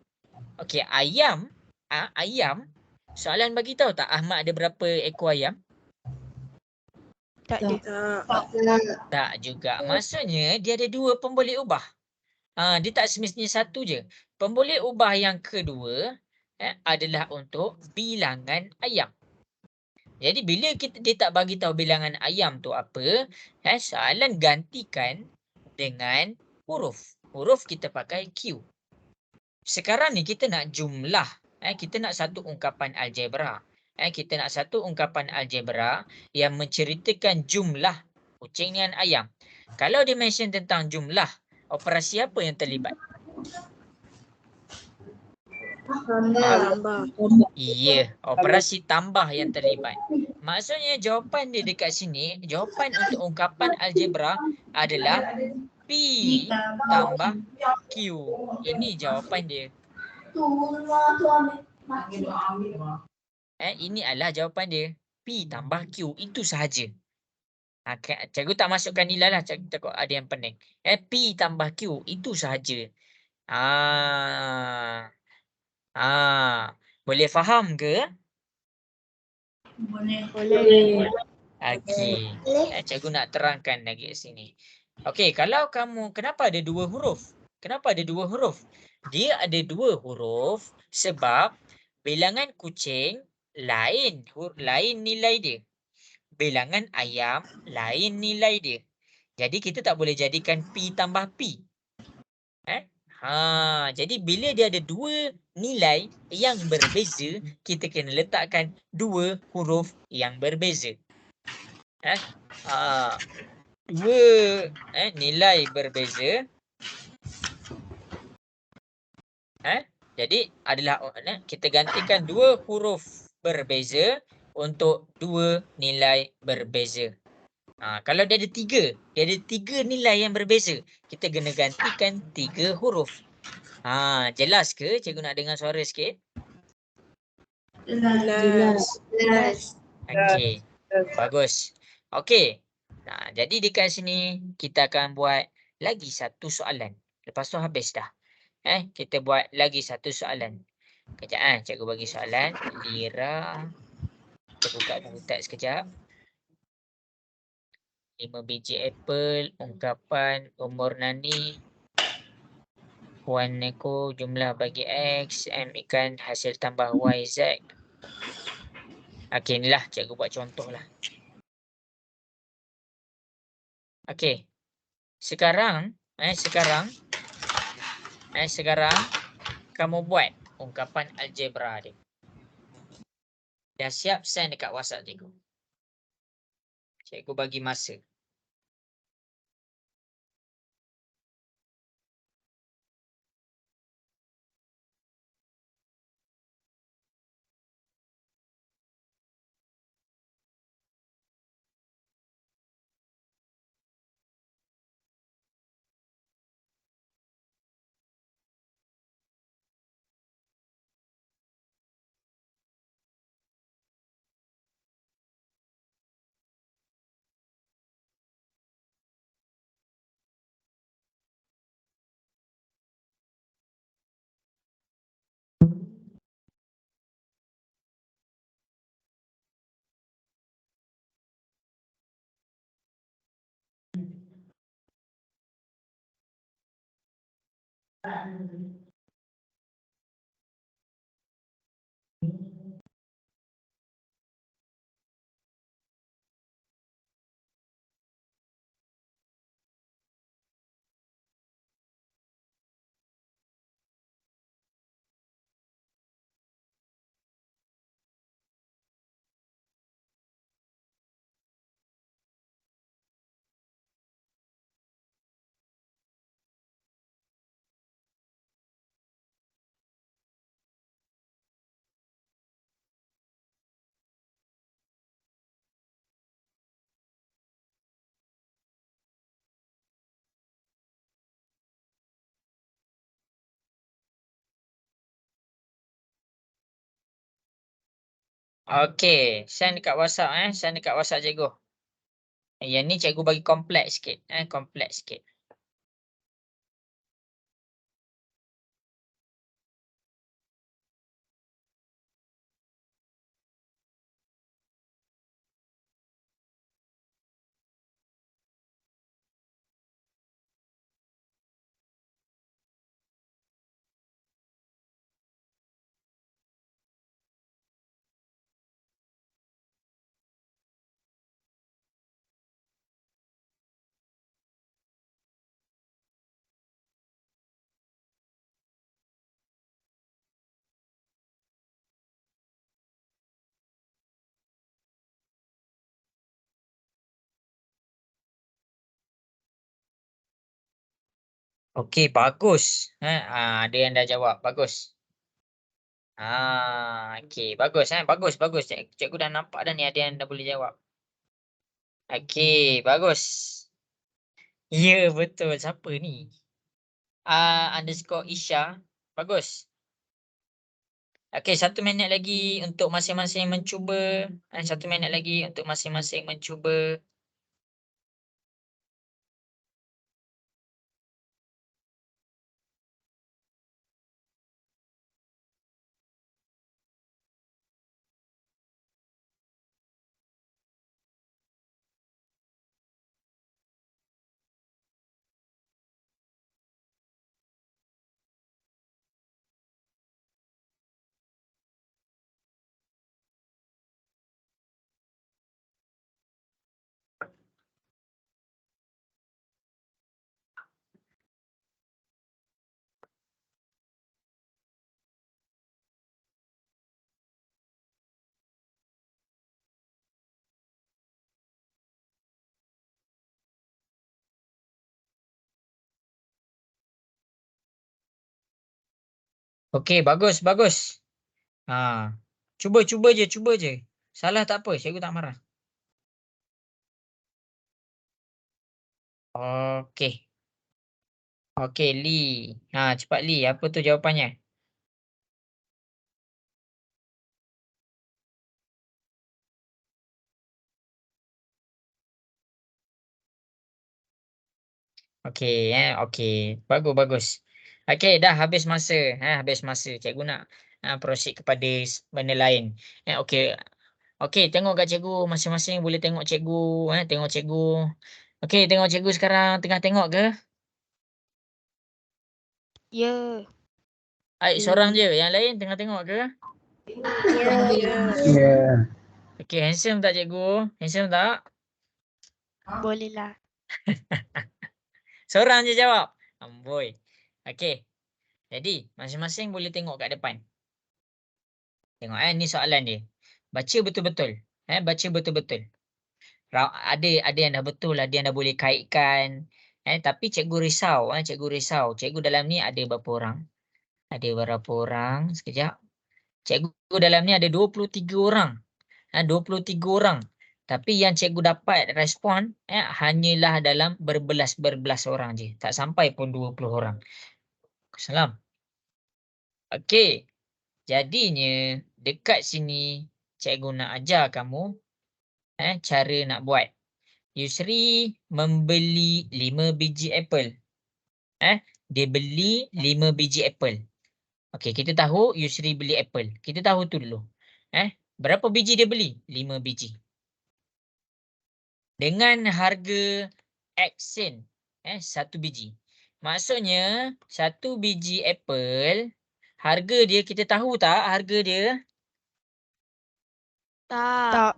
Okey, ayam, soalan bagi tahu tak Ahmad ada berapa ekor ayam? Tak ada. Tak juga. Maksudnya dia ada 2 pemboleh ubah. Dia tak semestinya 1 je. Pemboleh ubah yang kedua adalah untuk bilangan ayam. Jadi bila dia tak bagi tahu bilangan ayam tu apa, soalan gantikan dengan huruf. Huruf kita pakai Q. Sekarang ni kita nak jumlah. Kita nak satu ungkapan algebra. Kita nak satu ungkapan algebra yang menceritakan jumlah kucing dengan ayam. Kalau dia mention tentang jumlah, operasi apa yang terlibat? Iya, operasi tambah yang terlibat. Maksudnya jawapan dia dekat sini, jawapan untuk ungkapan algebra adalah P tambah Q. Ini jawapan dia. Ini adalah jawapan dia. P tambah Q. Itu sahaja. Cikgu tak masukkan nilai lah. Cikgu takut ada yang pening. P tambah Q. Itu sahaja. Boleh faham ke? Boleh. Okey. Cikgu nak terangkan lagi kat sini. Okey, kalau kamu, kenapa ada 2 huruf? Kenapa ada 2 huruf? Dia ada 2 huruf sebab bilangan kucing lain nilai dia. Bilangan ayam lain nilai dia. Jadi kita tak boleh jadikan P tambah P. Jadi bila dia ada dua nilai yang berbeza, kita kena letakkan dua huruf yang berbeza. Dua nilai berbeza. Jadi adalah kita gantikan dua huruf berbeza untuk dua nilai berbeza. Kalau dia ada tiga nilai yang berbeza, kita kena gantikan tiga huruf. Jelas ke? Cikgu nak dengar suara sikit. Jelas. Okey, bagus. Okey. Jadi dekat sini kita akan buat lagi satu soalan. Lepas tu habis dah. Kita buat lagi satu soalan. Kejap cikgu bagi soalan. Lira. Kita buka dulu teks sekejap. 5 biji apel, ungkapan umur Nani, Puan Neko, jumlah bagi X, M ikan, hasil tambah Y, Z. Okey, inilah cikgu buat contoh lah. Okey. Sekarang kamu buat ungkapan algebra dia. Dah siap send dekat WhatsApp cikgu. Cikgu bagi masa. Okey, send dekat WhatsApp send dekat WhatsApp cikgu. Yang ni cikgu bagi kompleks sikit, kompleks sikit. Okey, bagus. Ada yang dah jawab. Bagus. Okey, bagus bagus bagus. Cikgu dah nampak dah ni ada yang dah boleh jawab. Okey, bagus. Ya, betul. Siapa ni? Underscore Isha. Bagus. Okey, 1 minit lagi untuk masing-masing mencuba. 1 minit lagi untuk masing-masing mencuba. Okey, bagus, bagus. Ha. Cuba je. Salah tak apa, cikgu tak marah. Okey. Okey, Lee. Ha, cepat Lee, apa tu jawapannya? Okey, okey. Bagus, bagus. Okey, dah habis masa. Habis masa. Cikgu nak proceed kepada benda lain. Okey. Okey, tengok kat cikgu masing-masing boleh tengok cikgu. Tengok cikgu. Okey, tengok cikgu sekarang tengah tengok ke? Ya. Seorang je. Yang lain tengah tengok ke? Ya. Ya. Okey, handsome tak cikgu? Handsome tak? Boleh lah. Seorang je jawab. Amboi. Okey. Jadi, masing-masing boleh tengok kat depan. Tengok ni soalan dia. Baca betul-betul. Baca betul-betul. Ada yang dah betul, ada yang dah boleh kaitkan. Tapi cikgu risau. Cikgu risau. Cikgu dalam ni ada berapa orang? Ada berapa orang? Sekejap. Cikgu dalam ni ada 23 orang. 23 orang. Tapi yang cikgu dapat respon hanyalah dalam berbelas-berbelas orang je. Tak sampai pun 20 orang. Salam. Okey. Jadinya dekat sini cikgu nak ajar kamu cara nak buat. Yusri membeli 5 biji apple. Dia beli 5 biji apple. Okey, kita tahu Yusri beli apple. Kita tahu tu dulu. Berapa biji dia beli? 5 biji. Dengan harga X sen, 1 biji. Maksudnya 1 biji apple, harga dia kita tahu tak harga dia? Tak.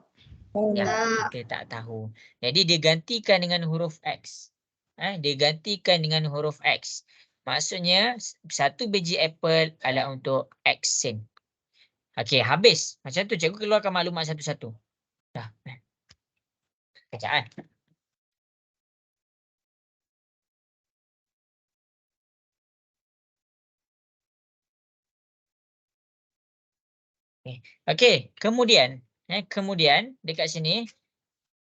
Ya, kita tak tahu. Jadi dia gantikan dengan huruf X. Dia gantikan dengan huruf X. Maksudnya 1 biji apple adalah untuk X sen. Okey, habis. Macam tu cikgu keluarkan maklumat satu-satu. Dah. Kejap Okey, kemudian dekat sini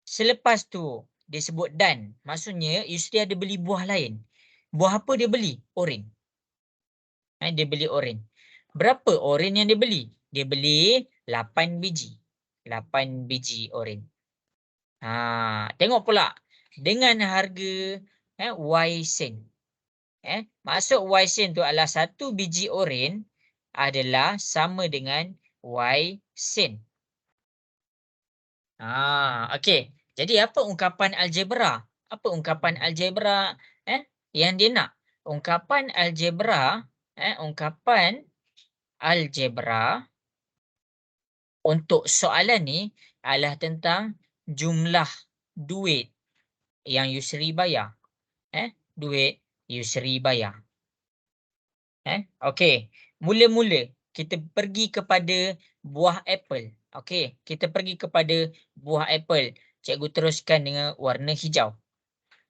selepas tu dia sebut dan. Maksudnya Yusri ada beli buah lain. Buah apa dia beli? Oren. Dia beli oren. Berapa oren yang dia beli? Dia beli 8 biji. 8 biji oren. Tengok pula dengan harga Y sen. Maksud Y sen tu adalah 1 biji oren adalah sama dengan Y sen. Okey. Jadi apa ungkapan algebra? Apa ungkapan algebra yang dia nak? Ungkapan algebra untuk soalan ni adalah tentang jumlah duit yang Yusri bayar. Duit Yusri bayar. Okey. Mula-mula kita pergi kepada buah apple. Okey, kita pergi kepada buah apple. Cikgu teruskan dengan warna hijau.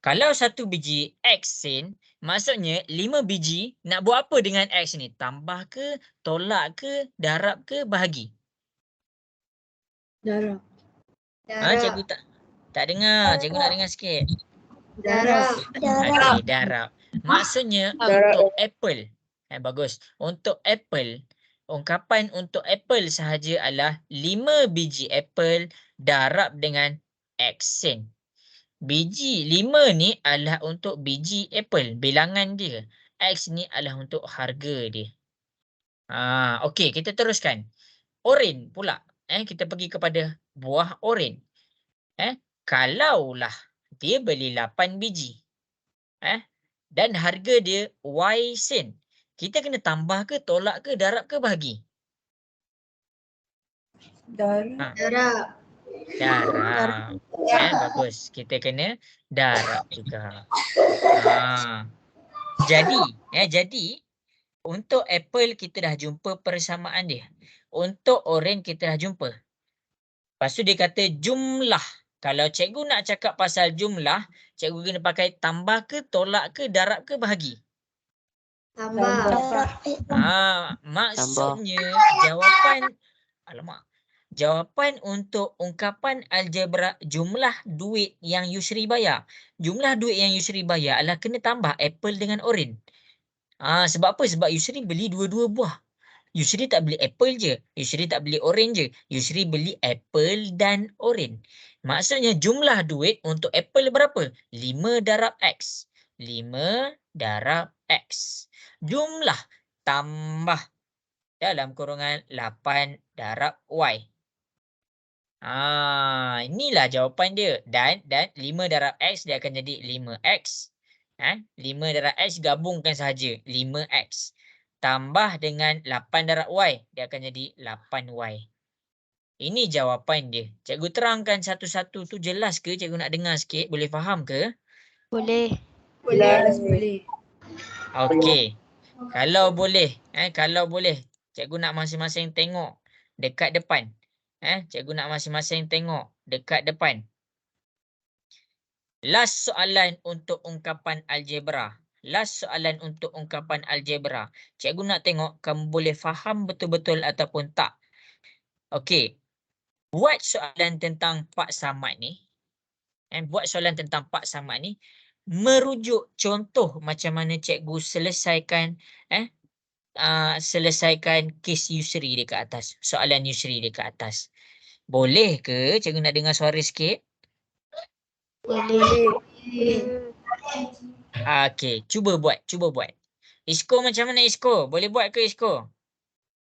Kalau 1 biji X sen, maksudnya 5 biji nak buat apa dengan X ni? Tambah ke, tolak ke, darab ke, bahagi? Darab. Cikgu tak dengar. Cikgu nak dengar sikit. Darab. Okey, darab. Maksudnya untuk apple. Bagus. Untuk apple, ungkapan untuk apple sahaja adalah 5 biji apple darab dengan X sen. Biji 5 ni adalah untuk biji apple, bilangan dia. X ni adalah untuk harga dia. Okey, kita teruskan. Oren pula. Kita pergi kepada buah oren. Kalaulah dia beli 8 biji. Dan harga dia Y sen. Kita kena tambah ke, tolak ke, darab ke, bahagi? Darab. Darab. Bagus. Kita kena darab juga. Jadi untuk apple kita dah jumpa persamaan dia. Untuk oren kita dah jumpa. Lepas tu dia kata jumlah. Kalau cikgu nak cakap pasal jumlah, cikgu kena pakai tambah ke, tolak ke, darab ke, bahagi? Tambah. Maksudnya jawapan untuk ungkapan algebra jumlah duit yang Yusri bayar. Jumlah duit yang Yusri bayar adalah kena tambah apple dengan oren. Sebab apa? Sebab Yusri beli dua-dua buah. Yusri tak beli apple je. Yusri tak beli oren je. Yusri beli apple dan oren. Maksudnya jumlah duit untuk apple berapa? 5 darab X. 5 darab X. Jumlah tambah dalam kurungan 8 darab Y. Inilah jawapan dia. Dan 5 darab X dia akan jadi 5X. 5 darab X gabungkan sahaja. 5X. Tambah dengan 8 darab Y. Dia akan jadi 8Y. Ini jawapan dia. Cikgu terangkan satu-satu tu jelas ke? Cikgu nak dengar sikit. Boleh faham ke? Boleh. Boleh. Okey. Kalau boleh. Kalau boleh. Cikgu nak masing-masing tengok dekat depan. Cikgu nak masing-masing tengok dekat depan. Last soalan untuk ungkapan algebra. Last soalan untuk ungkapan algebra. Cikgu nak tengok kamu boleh faham betul-betul ataupun tak. Okey. Buat soalan tentang Pak Samad ni. Buat soalan tentang Pak Samad ni. Merujuk contoh macam mana cikgu selesaikan kes Yusri dekat atas. Soalan Yusri dekat atas. Boleh ke cikgu nak dengar suara sikit? Boleh. Okey, cuba buat. Isko macam mana Isko? Boleh buat ke Isko?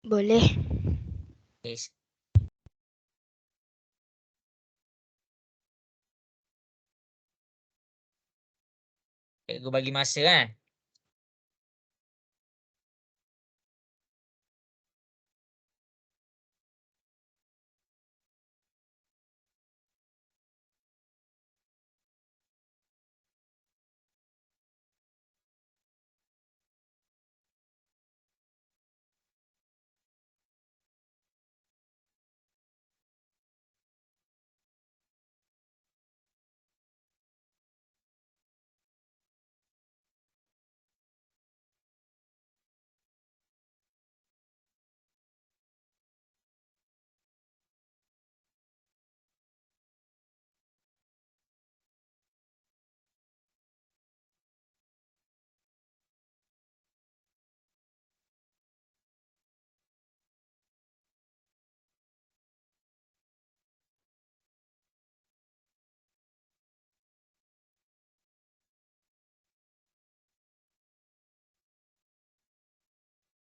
Boleh. Yes. Cikgu bagi masa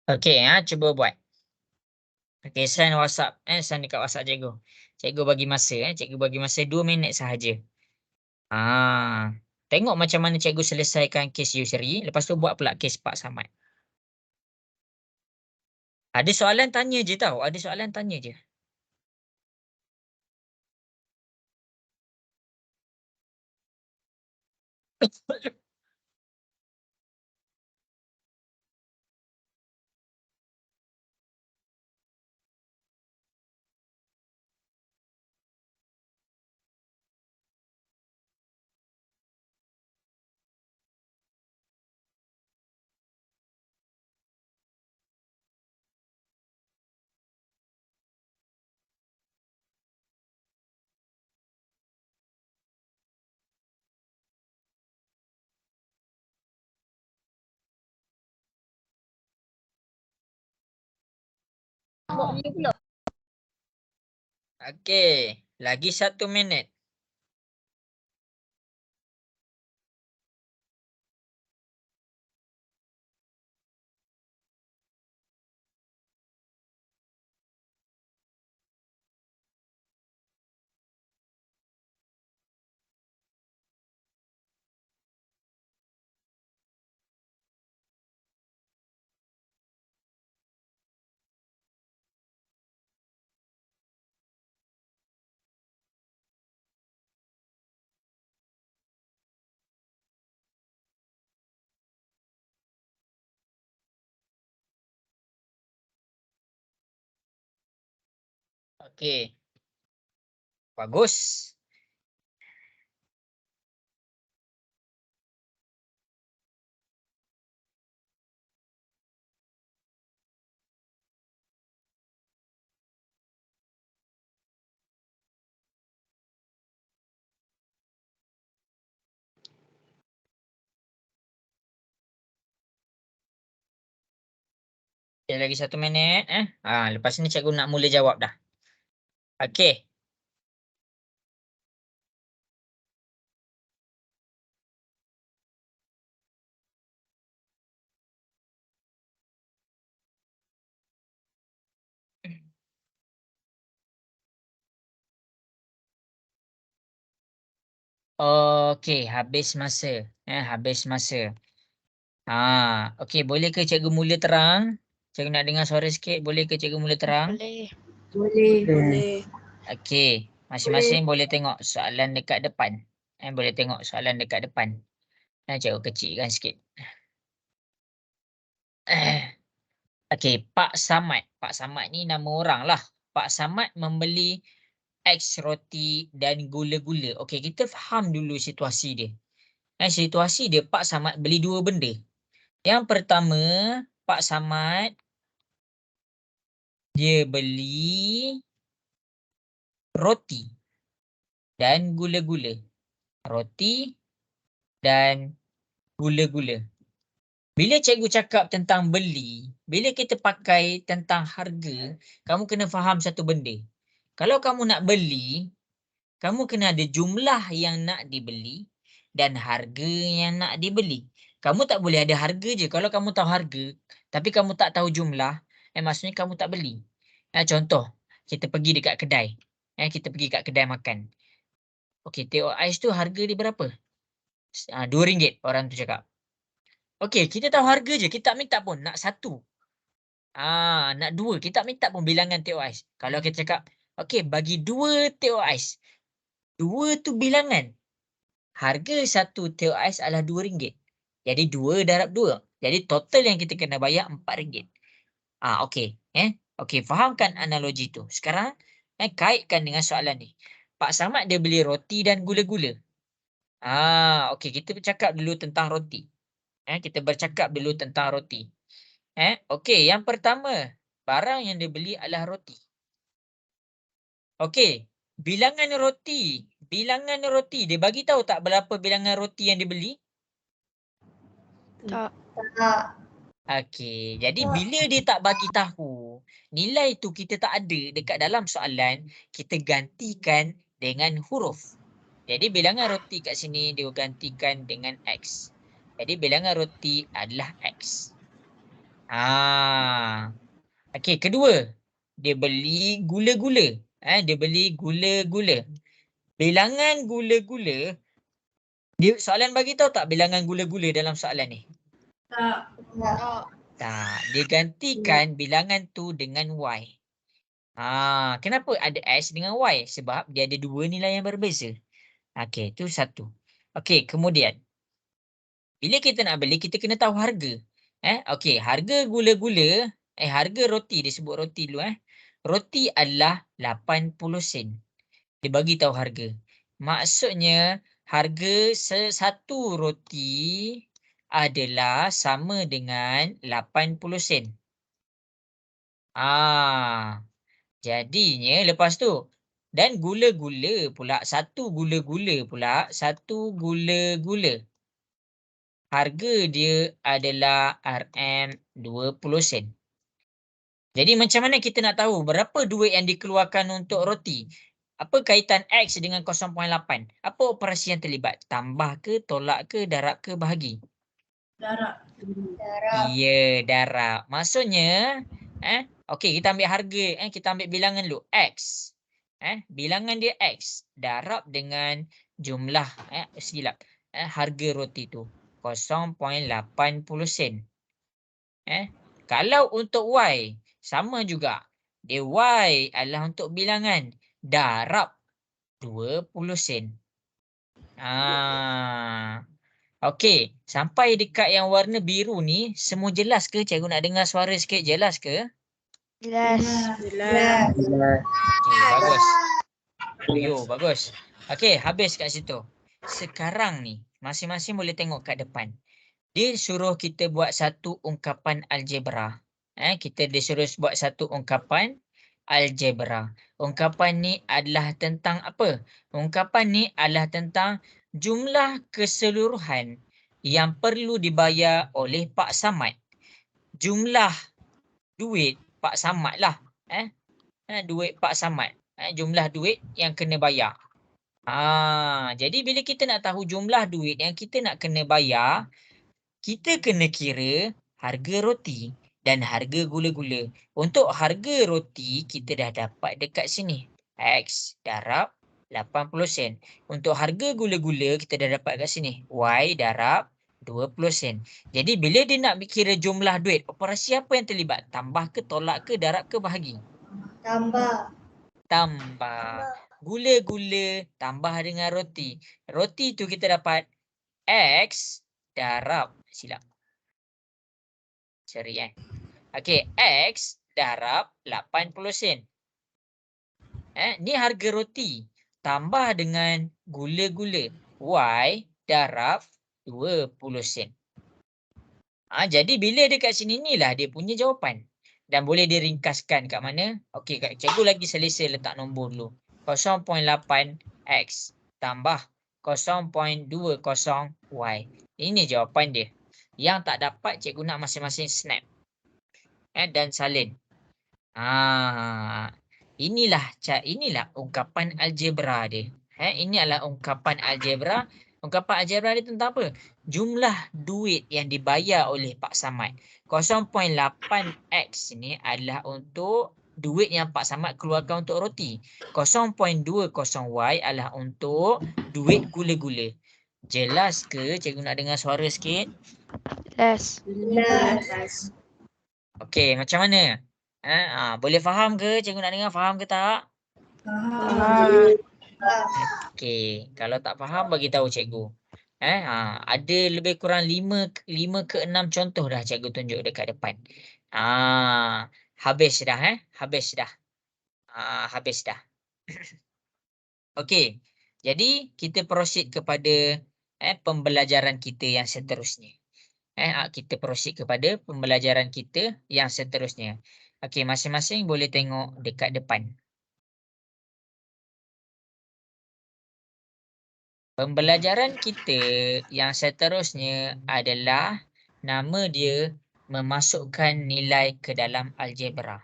Okey, cuba buat. Okey, send WhatsApp. Send dekat WhatsApp cikgu. Cikgu bagi masa. Cikgu bagi masa 2 minit sahaja. Tengok macam mana cikgu selesaikan kes Yusri. Lepas tu buat pula kes Pak Samad. Ada soalan tanya je tau. Ada soalan tanya je. Okey, lagi 1 minit. Okey. Bagus. Okay, lagi 1 minit. Lepas ni cikgu nak mula jawab dah. Okey. Okey, habis masa. Habis masa. Okey, boleh ke cikgu mula terang? Cikgu nak dengar suara sikit. Boleh ke cikgu mula terang? Boleh. Boleh. Okey, masing-masing boleh tengok soalan dekat depan. Boleh tengok soalan dekat depan. Cikgu kecilkan sikit. Okey, Pak Samad. Pak Samad ni nama orang lah. Pak Samad membeli X roti dan gula-gula. Okey, kita faham dulu situasi dia. Situasi dia, Pak Samad beli 2 benda. Yang pertama, Pak Samad dia beli roti dan gula-gula. Roti dan gula-gula. Bila cikgu cakap tentang beli, bila kita pakai tentang harga, kamu kena faham satu benda. Kalau kamu nak beli, kamu kena ada jumlah yang nak dibeli dan harga yang nak dibeli. Kamu tak boleh ada harga je. Kalau kamu tahu harga, tapi kamu tak tahu jumlah, maksudnya kamu tak beli. Contoh, kita pergi dekat kedai. Kita pergi kat kedai makan. Okey, teh ais tu harga dia berapa? RM2 orang tu cakap. Okey, kita tahu harga je. Kita tak minta pun. Nak 1. Nak 2. Kita tak minta pun bilangan teh ais. Kalau kita cakap, okey, bagi 2 teh ais. 2 tu bilangan. Harga 1 teh ais adalah RM2. Jadi 2 darab 2. Jadi total yang kita kena bayar RM4. Okey. Okey, fahamkan analogi tu. Sekarang, kaitkan dengan soalan ni. Pak Samad dia beli roti dan gula-gula. Okey, kita bercakap dulu tentang roti. Kita bercakap dulu tentang roti. Okey, yang pertama, barang yang dia beli adalah roti. Okey, bilangan roti. Bilangan roti, dia bagi tahu tak berapa bilangan roti yang dia beli? Tak. Okey, jadi bila dia tak bagi tahu, nilai tu kita tak ada dekat dalam soalan, kita gantikan dengan huruf. Jadi bilangan roti kat sini dia gantikan dengan X. Jadi bilangan roti adalah X. Okey, kedua, dia beli gula-gula. Dia beli gula-gula. Bilangan gula-gula, dia soalan bagi tahu tak bilangan gula-gula dalam soalan ni? Tak, dia gantikan bilangan tu dengan Y. Kenapa ada X dengan Y? Sebab dia ada 2 nilai yang berbeza. Okey, tu satu. Okey, kemudian bila kita nak beli, kita kena tahu harga. Okey, harga gula-gula, harga roti, dia sebut roti dulu. Roti adalah 80 sen. Dia bagi tahu harga. Maksudnya harga satu roti adalah sama dengan 80 sen. Jadinya lepas tu, dan gula-gula pula, satu gula-gula harga dia adalah RM20 sen. Jadi macam mana kita nak tahu berapa duit yang dikeluarkan untuk roti? Apa kaitan X dengan 0.8? Apa operasi yang terlibat? Tambah ke, tolak ke, darab ke, bahagi? Darab. Ya, darab. Maksudnya, okey, kita ambil harga, kita ambil bilangan dulu, X. Bilangan dia X. Darab dengan jumlah, silap, harga roti tu. 0.80 sen. Kalau untuk Y, sama juga. Dia Y adalah untuk bilangan. Darab 20 sen. Okey, sampai dekat yang warna biru ni, semua jelas ke? Cikgu nak dengar suara sikit, jelas ke? Jelas. Okey, bagus. Bagus. Okey, habis kat situ. Sekarang ni, masing-masing boleh tengok kat depan. Dia suruh kita buat satu ungkapan algebra. Kita disuruh buat satu ungkapan algebra. Ungkapan ni adalah tentang apa? Ungkapan ni adalah tentang jumlah keseluruhan yang perlu dibayar oleh Pak Samad. Jumlah duit Pak Samad lah. Duit Pak Samad. Jumlah duit yang kena bayar. Jadi bila kita nak tahu jumlah duit yang kita nak kena bayar, kita kena kira harga roti dan harga gula-gula. Untuk harga roti kita dah dapat dekat sini. X darab 80 sen. Untuk harga gula-gula kita dah dapat kat sini. Y darab 20 sen. Jadi bila dia nak kira jumlah duit, operasi apa yang terlibat? Tambah ke, tolak ke, darab ke, bahagi? Tambah. Tambah. Gula-gula tambah dengan roti. Roti tu kita dapat X darab. Silap. Sorry Okey, X darab 80 sen. Ni harga roti. Tambah dengan gula-gula. Y darab 20 sen. Jadi bila dekat sini ni lah dia punya jawapan. Dan boleh diringkaskan kat mana? Okey, cikgu lagi selesa letak nombor dulu. 0.8X tambah 0.20Y. Ini jawapan dia. Yang tak dapat cikgu nak masing-masing snap. Dan salin. Inilah ungkapan algebra dia. Ini adalah ungkapan algebra. Ungkapan algebra dia tentang apa? Jumlah duit yang dibayar oleh Pak Samad. 0.8X ni adalah untuk duit yang Pak Samad keluarkan untuk roti. 0.20Y adalah untuk duit gula-gula. Jelas ke? Cikgu nak dengar suara sikit. Jelas. Okey, macam mana? Boleh faham ke? Cikgu nak dengar, faham ke tak? Faham. Okey, kalau tak faham bagi tahu cikgu. Ada lebih kurang 5 ke 6 contoh dah cikgu tunjuk dekat depan. Habis dah Habis dah. Habis dah. Okey. Jadi kita proceed kepada pembelajaran kita yang seterusnya. Kita proceed kepada pembelajaran kita yang seterusnya. Okey, masing-masing boleh tengok dekat depan. Pembelajaran kita yang seterusnya adalah nama dia memasukkan nilai ke dalam algebra.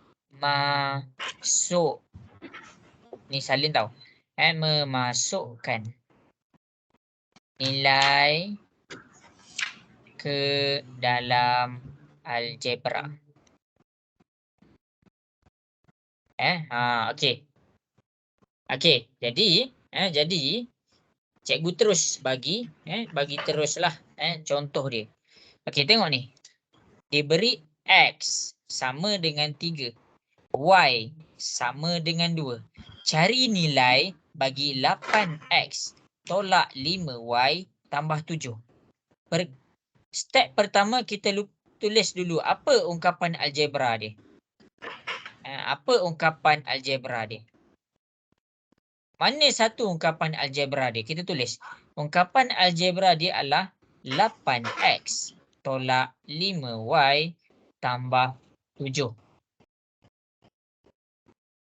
Memasuk. Ni salin tau. Memasukkan nilai ke dalam algebra. Okey. Okey, jadi cikgu terus bagi teruslah contoh dia. Okey, tengok ni. Diberi X sama dengan 3. Y sama dengan 2. Cari nilai bagi 8X tolak 5Y tambah 7. Step pertama kita tulis dulu apa ungkapan algebra dia. Apa ungkapan algebra dia? Mana satu ungkapan algebra dia? Kita tulis. Ungkapan algebra dia adalah 8X tolak 5Y tambah 7.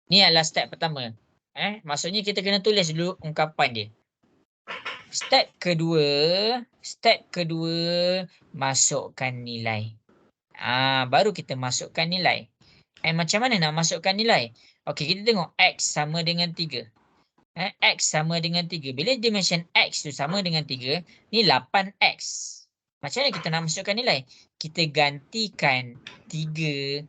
Ni adalah step pertama. Maksudnya kita kena tulis dulu ungkapan dia. Step kedua, masukkan nilai. Baru kita masukkan nilai. Macam mana nak masukkan nilai? Okey, kita tengok X sama dengan 3. X sama dengan 3. Bila dimension X tu sama dengan 3, ni 8X. Macam mana kita nak masukkan nilai? Kita gantikan 3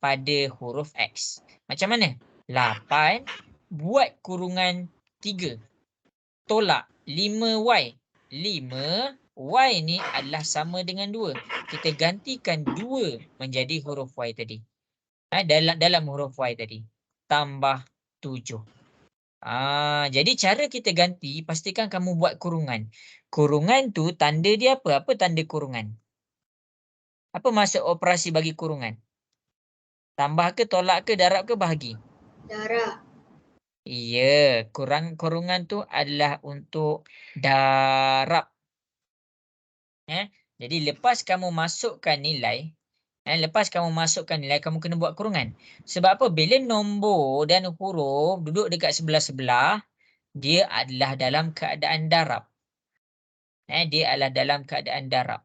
pada huruf X. Macam mana? 8 buat kurungan 3. Tolak 5Y. 5Y ni adalah sama dengan 2. Kita gantikan 2 menjadi huruf Y tadi. Dalam huruf Y tadi. Tambah 7. Jadi cara kita ganti, pastikan kamu buat kurungan. Kurungan tu tanda dia apa? Apa tanda kurungan? Apa maksud operasi bagi kurungan? Tambah ke, tolak ke, darab ke, bahagi? Darab. Ya, kurungan tu adalah untuk darab. Jadi lepas kamu masukkan nilai, kamu kena buat kurungan. Sebab apa? Bila nombor dan huruf duduk dekat sebelah-sebelah, dia adalah dalam keadaan darab. Dia adalah dalam keadaan darab.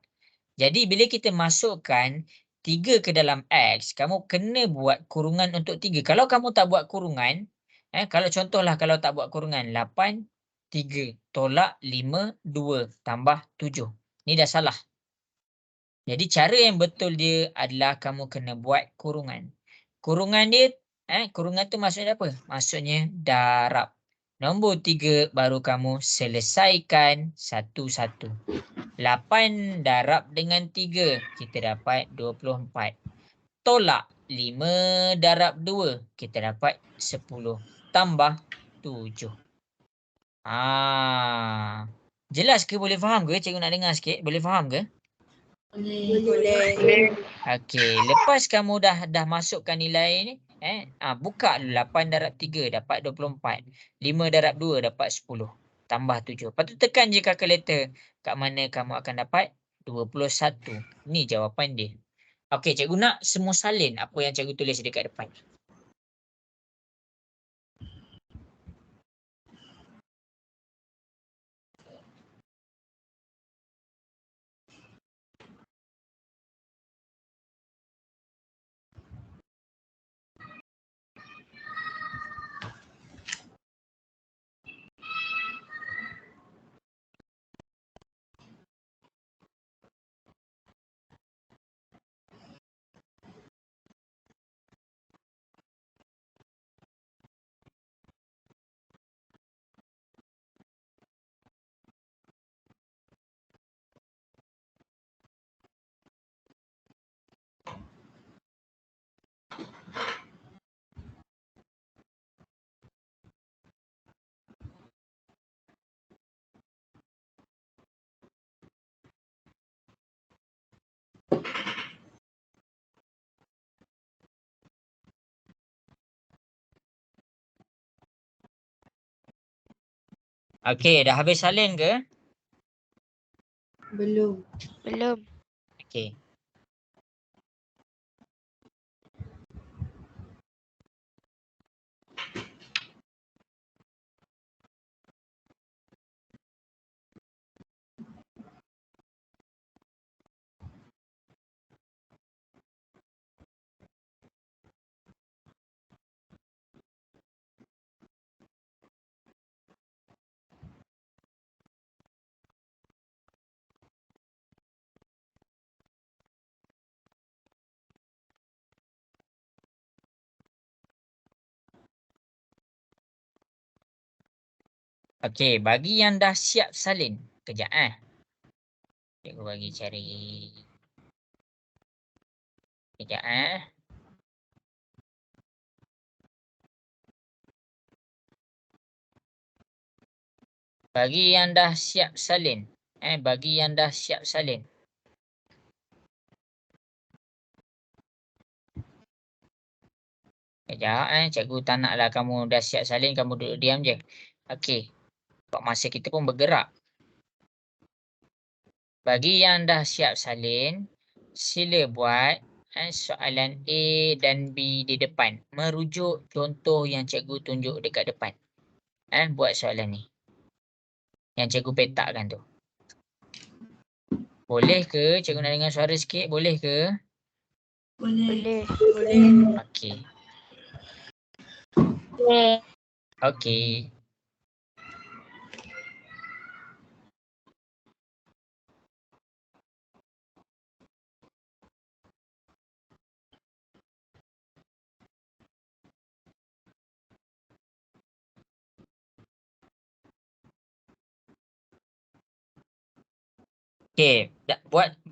Jadi bila kita masukkan, 3 ke dalam X, kamu kena buat kurungan untuk 3. Kalau kamu tak buat kurungan, kalau contohlah kalau tak buat kurungan, 8, 3, tolak 5, 2, tambah 7. Ni dah salah. Jadi cara yang betul dia adalah kamu kena buat kurungan. Kurungan dia, kurungan tu maksudnya apa? Maksudnya darab. Nombor 3 baru kamu selesaikan satu-satu. 8 darab dengan 3, kita dapat 24. Tolak 5 darab 2, kita dapat 10. Tambah 7. Jelas ke? Boleh faham ke? Cikgu nak dengar sikit. Boleh faham ke? Boleh. Okey, lepas kamu dah masukkan nilai ni, buka dulu 8 darab 3 dapat 24. 5 darab 2 dapat 10. Tambah 7. Lepas tu tekan je kalkulator. Kat mana kamu akan dapat 21. Ni jawapan dia. Okey, cikgu nak semua salin apa yang cikgu tulis dekat depan. Okey, dah habis salin ke? Belum. Belum. Okey. Okey, bagi yang dah siap salin. Kejap Cikgu bagi cari. Kejap Bagi yang dah siap salin. Bagi yang dah siap salin. Kejap cikgu tak naklah kamu dah siap salin, kamu duduk diam je. Okey. Sebab masa kita pun bergerak. Bagi yang dah siap salin, sila buat soalan A dan B di depan. Merujuk contoh yang cikgu tunjuk dekat depan. Buat soalan ni. Yang cikgu petakkan tu. Boleh ke? Cikgu nak dengar suara sikit. Boleh ke? Boleh. Okey. Boleh. Okey. Okey,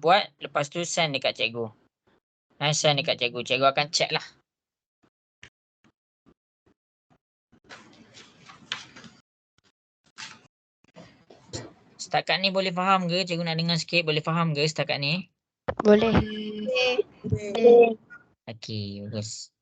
buat lepas tu send dekat cikgu. Send dekat cikgu. Cikgu akan check lah. Setakat ni boleh faham ke? Cikgu nak dengar sikit. Boleh faham ke setakat ni? Boleh. Okey, bagus.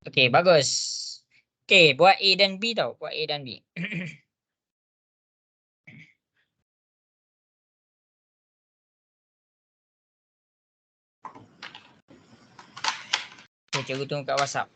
Okey, bagus. Okey, buat A dan B tau. Buat A dan B. Okay, cikgu tunggu kat WhatsApp.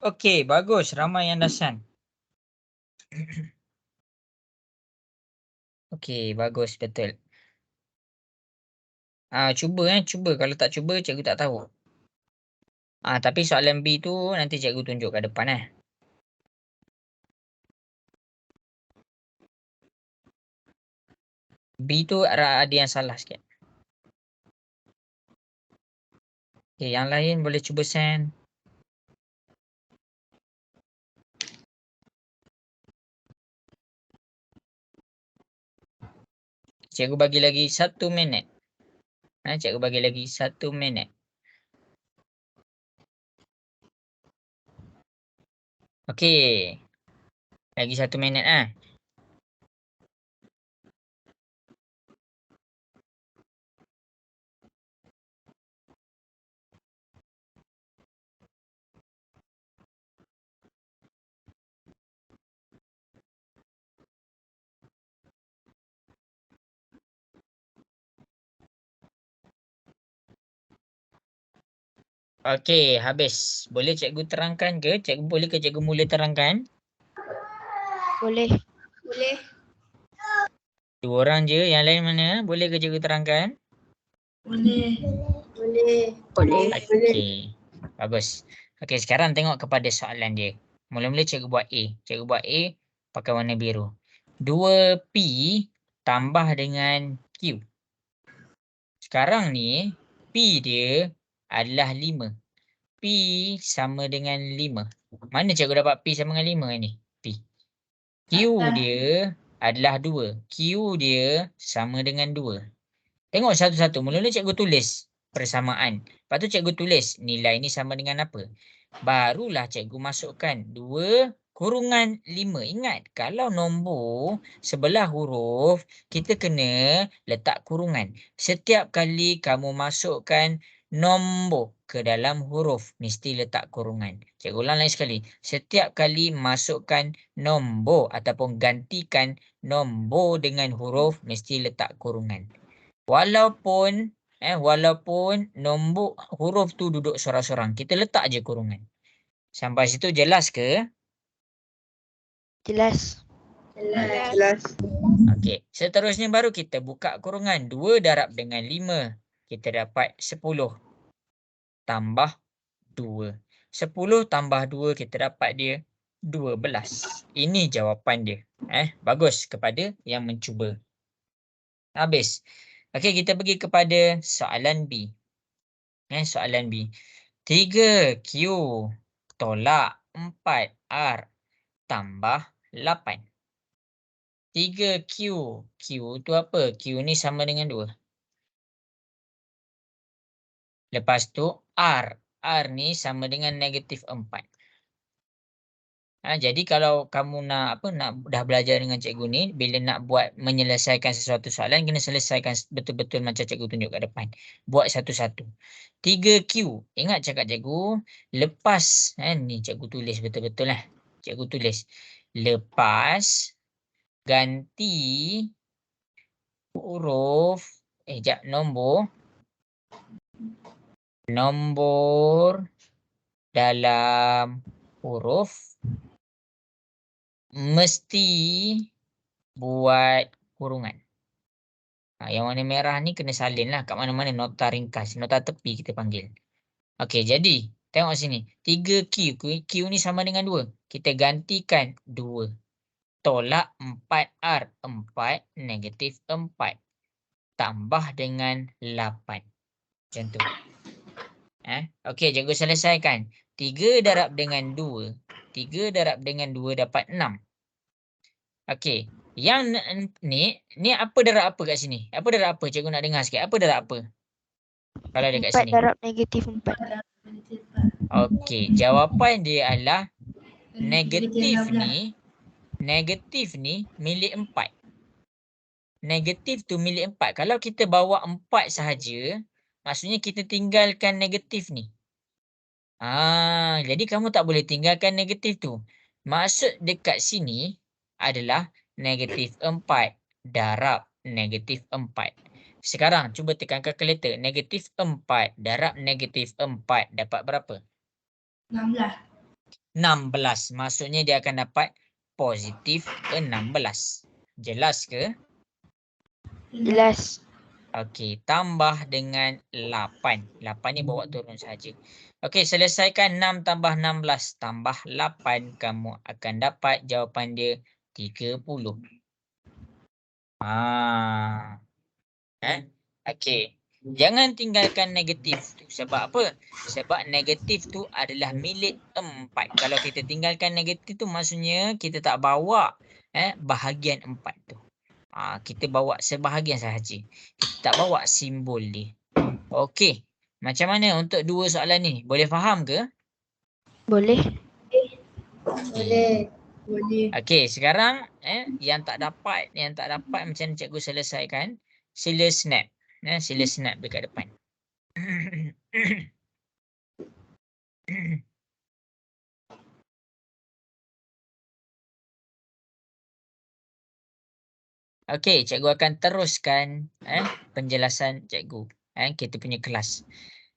Okey, bagus. Ramai yang dah send. Okey, bagus. Betul. Cuba cuba. Kalau tak cuba, cikgu tak tahu. Tapi soalan B tu nanti cikgu tunjuk kat depan B tu ada yang salah sikit. Okay, yang lain boleh cuba send. Cikgu bagi lagi 1 minit. Cikgu bagi lagi 1 minit. Okey. Lagi 1 minit Okey, habis. Boleh cikgu terangkan ke? Boleh ke cikgu mula terangkan? Boleh. Boleh. 2 orang je. Yang lain mana? Boleh ke cikgu terangkan? Boleh. Boleh. Boleh. Okey. Bagus. Okey, sekarang tengok kepada soalan dia. Mula-mula cikgu buat A. Cikgu buat A pakai warna biru. 2P tambah dengan Q. Sekarang ni P dia adalah 5. P sama dengan 5. Mana cikgu dapat P sama dengan 5 ni? P. Q dia adalah 2. Q dia sama dengan 2. Tengok satu-satu. Mula-mula cikgu tulis persamaan. Lepas tu cikgu tulis nilai ni sama dengan apa. Barulah cikgu masukkan 2 kurungan 5. Ingat, kalau nombor sebelah huruf, kita kena letak kurungan. Setiap kali kamu masukkan nombor ke dalam huruf, mesti letak kurungan. Cikgu ulang lagi sekali. Setiap kali masukkan nombor ataupun gantikan nombor dengan huruf, mesti letak kurungan. Walaupun nombor huruf tu duduk sorang-sorang, kita letak je kurungan. Sampai situ jelas ke? Jelas. Jelas. Okey, seterusnya baru kita buka kurungan. 2 darab dengan 5, kita dapat 10 tambah 2. 10 tambah 2, kita dapat dia 12. Ini jawapan dia. Bagus kepada yang mencuba. Habis. Okey, kita pergi kepada soalan B. Soalan B. 3Q tolak 4R tambah 8. 3Q. Q tu apa? Q ni sama dengan 2. Lepas tu R. R ni sama dengan negatif 4. Jadi kalau kamu nak dah belajar dengan cikgu ni, bila nak buat menyelesaikan sesuatu soalan, kena selesaikan betul-betul macam cikgu tunjuk kat depan. Buat satu-satu. 3Q. Ingat cakap cikgu, lepas, ni cikgu tulis betul-betul lah. Cikgu tulis. Lepas ganti huruf, nombor dalam huruf mesti buat kurungan. Yang warna merah ni kena salin lah kat mana-mana nota ringkas, nota tepi kita panggil. Okey, jadi tengok sini. 3Q. Q ni sama dengan 2. Kita gantikan 2. Tolak 4R. 4 negatif 4. Tambah dengan 8. Macam tu. Okey, cikgu selesaikan. 3 darab dengan 2. 3 darab dengan 2 dapat 6. Okey. Yang ni apa darab apa kat sini? Apa darab apa? Cikgu nak dengar sikit. Apa darab apa? Kalau ada kat 4 sini. darab negatif 4. Okey. Jawapan dia adalah negatif ni milik 4. Negatif tu milik 4. Kalau kita bawa 4 sahaja, maksudnya kita tinggalkan negatif ni. Jadi kamu tak boleh tinggalkan negatif tu. Maksud dekat sini adalah negatif 4 darab negatif 4. Sekarang cuba tekan kalkulator. Negatif 4 darab negatif 4 dapat berapa? 16. 16. Maksudnya dia akan dapat positif 16. Jelas ke? Jelas. Okey, tambah dengan 8. 8 ni bawa turun saja. Okey, selesaikan 6 tambah 16 tambah 8. Kamu akan dapat jawapan dia 30. Okey. Jangan tinggalkan negatif tu. Sebab apa? Sebab negatif tu adalah milik 4. Kalau kita tinggalkan negatif tu maksudnya kita tak bawa bahagian 4 tu. Kita bawa sebahagian sahaja. Kita tak bawa simbol dia. Okey. Macam mana untuk dua soalan ni? Boleh faham ke? Boleh. Boleh. Boleh. Okey, sekarang yang tak dapat macam mana cikgu selesaikan? Sila snap. Sila snap dekat depan. Okey, cikgu akan teruskan penjelasan cikgu. Kita punya kelas.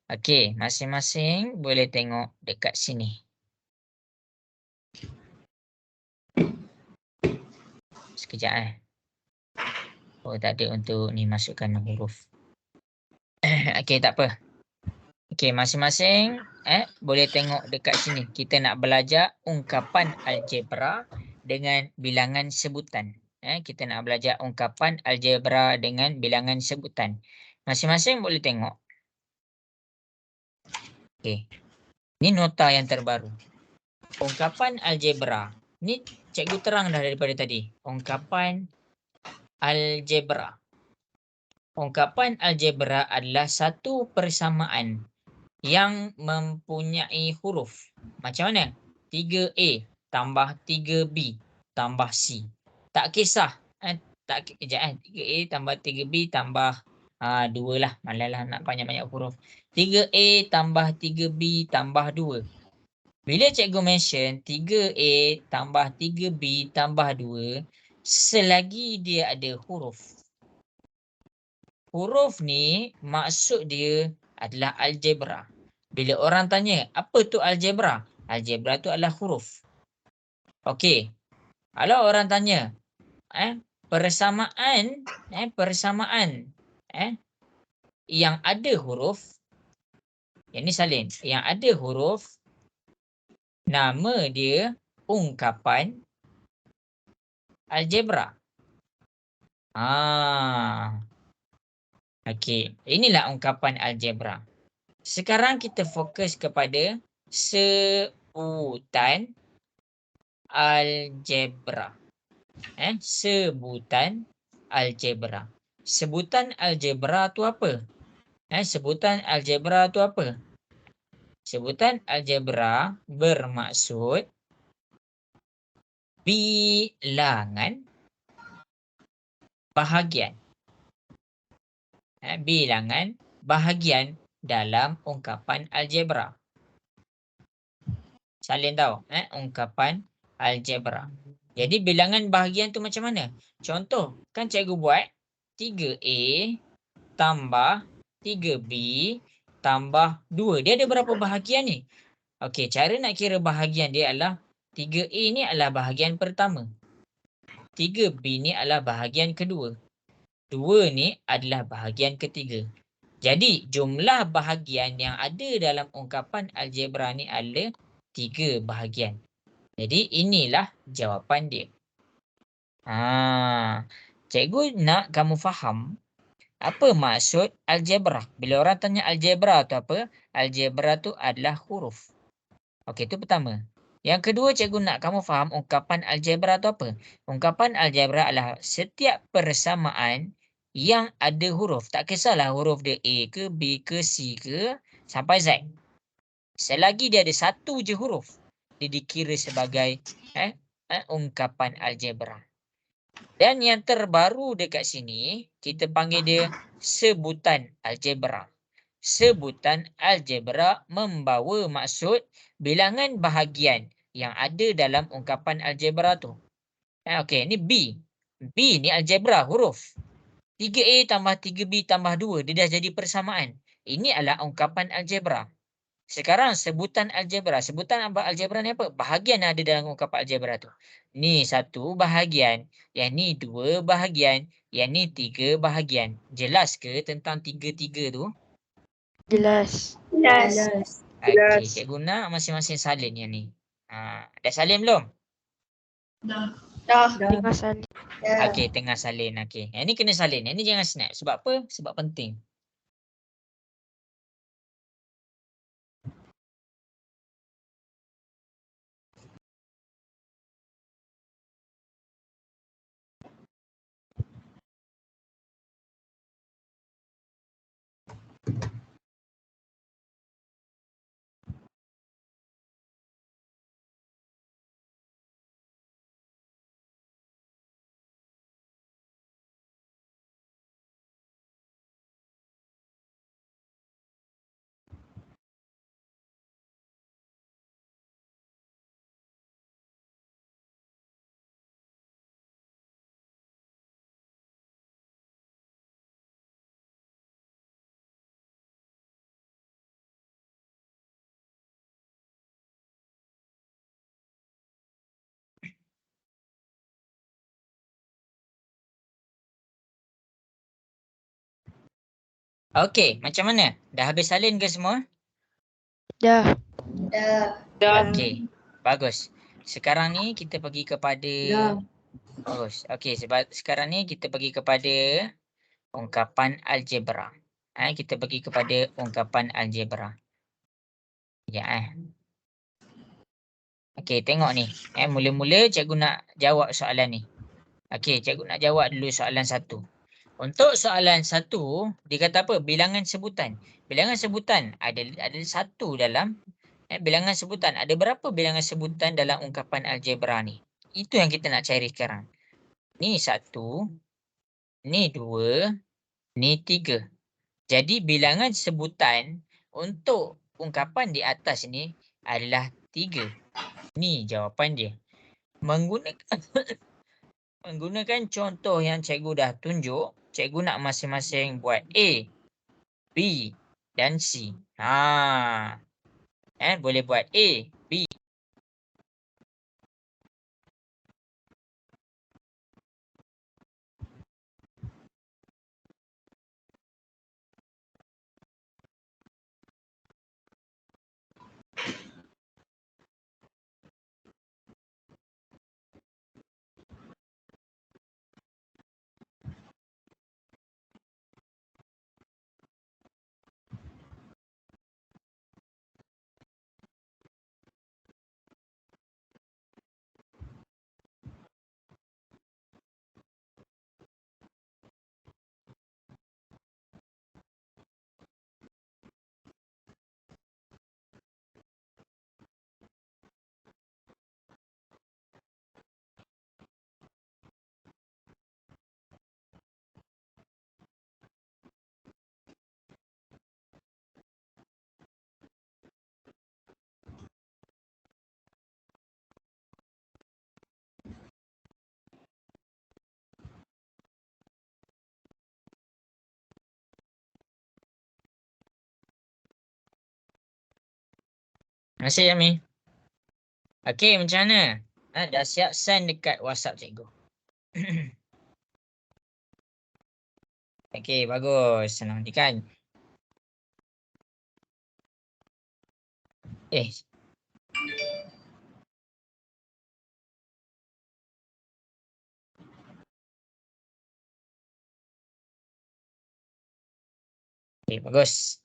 Okey, masing-masing boleh tengok dekat sini. Sekejap Oh, tak ada untuk ni masukkan huruf. Okey, tak apa. Okey, masing-masing boleh tengok dekat sini. Kita nak belajar ungkapan algebra dengan bilangan sebutan. Kita nak belajar ungkapan algebra dengan bilangan sebutan. Masing-masing boleh tengok. Okey. Ni nota yang terbaru. Ungkapan algebra. Ni cikgu terang dah daripada tadi. Ungkapan algebra. Ungkapan algebra adalah satu persamaan yang mempunyai huruf. Macam mana? 3A tambah 3B tambah C. Tak kisah. 3A tambah 3B tambah 2 lah. Malah nak banyak-banyak huruf. 3A tambah 3B tambah 2. Bila cikgu mention 3A tambah 3B tambah 2, selagi dia ada huruf. Huruf ni maksud dia adalah algebra. Bila orang tanya, apa tu algebra? Algebra tu adalah huruf. Okey. Kalau orang tanya, persamaan yang ada huruf, yang ni salin, yang ada huruf, nama dia ungkapan algebra. Okey, inilah ungkapan algebra. Sekarang kita fokus kepada sebutan algebra. Sebutan algebra. Sebutan algebra tu apa? Sebutan algebra tu apa? Sebutan algebra bermaksud bilangan bahagian. Bilangan bahagian dalam ungkapan algebra. Salin tahu, ungkapan algebra. Jadi bilangan bahagian tu macam mana? Contoh, kan cikgu buat 3A tambah 3B tambah 2. Dia ada berapa bahagian ni? Okey, cara nak kira bahagian dia adalah 3A ni adalah bahagian pertama. 3B ni adalah bahagian kedua. 2 ni adalah bahagian ketiga. Jadi, jumlah bahagian yang ada dalam ungkapan algebra ni adalah 3 bahagian. Jadi, inilah jawapan dia. Cikgu nak kamu faham apa maksud algebra. Bila orang tanya algebra tu apa? Algebra tu adalah huruf. Okey, itu pertama. Yang kedua, cikgu nak kamu faham ungkapan algebra tu apa? Ungkapan algebra adalah setiap persamaan yang ada huruf. Tak kisahlah huruf dia A ke, B ke, C ke, sampai Z. Selagi dia ada satu je huruf, dia dikira sebagai ungkapan algebra. Dan yang terbaru dekat sini, kita panggil dia sebutan algebra. Sebutan algebra membawa maksud bilangan bahagian yang ada dalam ungkapan algebra tu. Okey, ni B. B ni algebra, huruf. 3A tambah 3B tambah 2, dia dah jadi persamaan. Ini adalah ungkapan algebra. Sekarang sebutan algebra. Sebutan algebra ni apa? Bahagian yang ada dalam ungkapan algebra tu. Ni satu bahagian. Yang ni 2 bahagian. Yang ni 3 bahagian. Jelas ke tentang 3-3 tu? Jelas. Okey, cikgu nak masing-masing salin yang ni. Dah salin belum? Dah. Tengah salin. Okey, tengah salin. Okey. Yang ni kena salin. Yang ni jangan snap. Sebab apa? Sebab penting. Okey, macam mana? Dah habis salin ke semua? Dah. Okey, bagus. Sekarang ni kita pergi kepada bagus. Okey, sebab sekarang ni kita pergi kepada ungkapan algebra. Kita pergi kepada ungkapan algebra. Ya. Okey, tengok ni. Mula-mula cikgu nak jawab soalan ni. Okey, cikgu nak jawab dulu soalan 1. Untuk soalan 1, dia kata apa? Bilangan sebutan. Bilangan sebutan ada satu dalam bilangan sebutan. Ada berapa bilangan sebutan dalam ungkapan algebra ni? Itu yang kita nak cari sekarang. Ni 1, ni 2, ni 3. Jadi bilangan sebutan untuk ungkapan di atas ni adalah 3. Ni jawapan dia. Menggunakan contoh yang cikgu dah tunjuk, cikgu nak masing-masing buat A, B dan C. Boleh buat A, B. Masih Ami? Okey, macam mana? Dah siap send dekat WhatsApp cikgu. Okey, bagus. Senang je kan? Eh. Okey, bagus.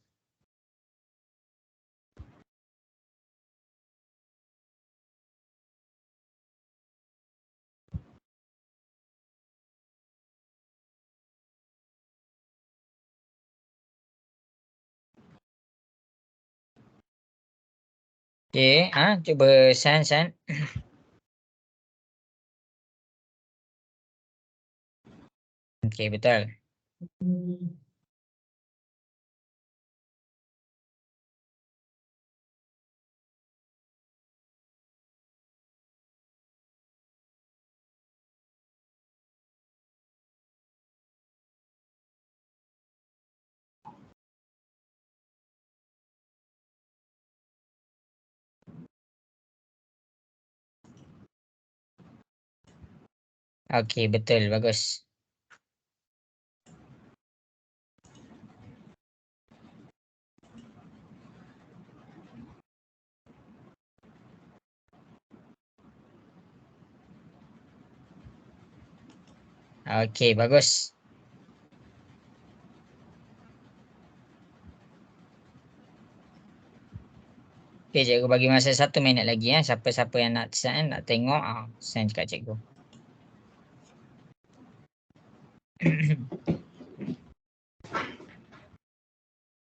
Okey, cuba send. Okey, betul. Okey, betul. Bagus. Okey, bagus. Okey, cikgu bagi masa 1 minit lagi ya. Siapa-siapa yang nak send, nak tengok, send kat cikgu.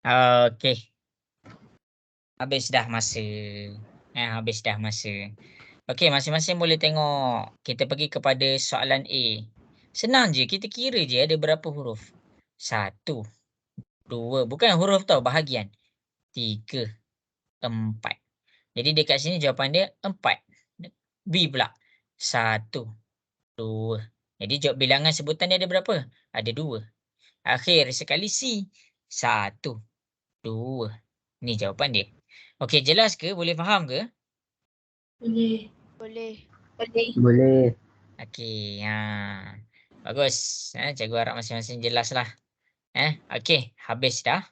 Okey. Habis dah masa. Habis dah masa. Okey, masing-masing boleh tengok. Kita pergi kepada soalan A. Senang je, kita kira je ada berapa huruf. 1, 2, bukan huruf tau, bahagian. 3, 4. Jadi dekat sini jawapan dia 4. B pula. 1, 2. Jadi jawab bilangan sebutan dia ada berapa? Ada 2. Akhir sekali C. 1, 2. Ni jawapan dia. Okey, jelas ke? Boleh faham ke? Boleh. Boleh. Boleh. Okey, bagus. Cikgu harap masing-masing jelas lah. Okey, habis dah.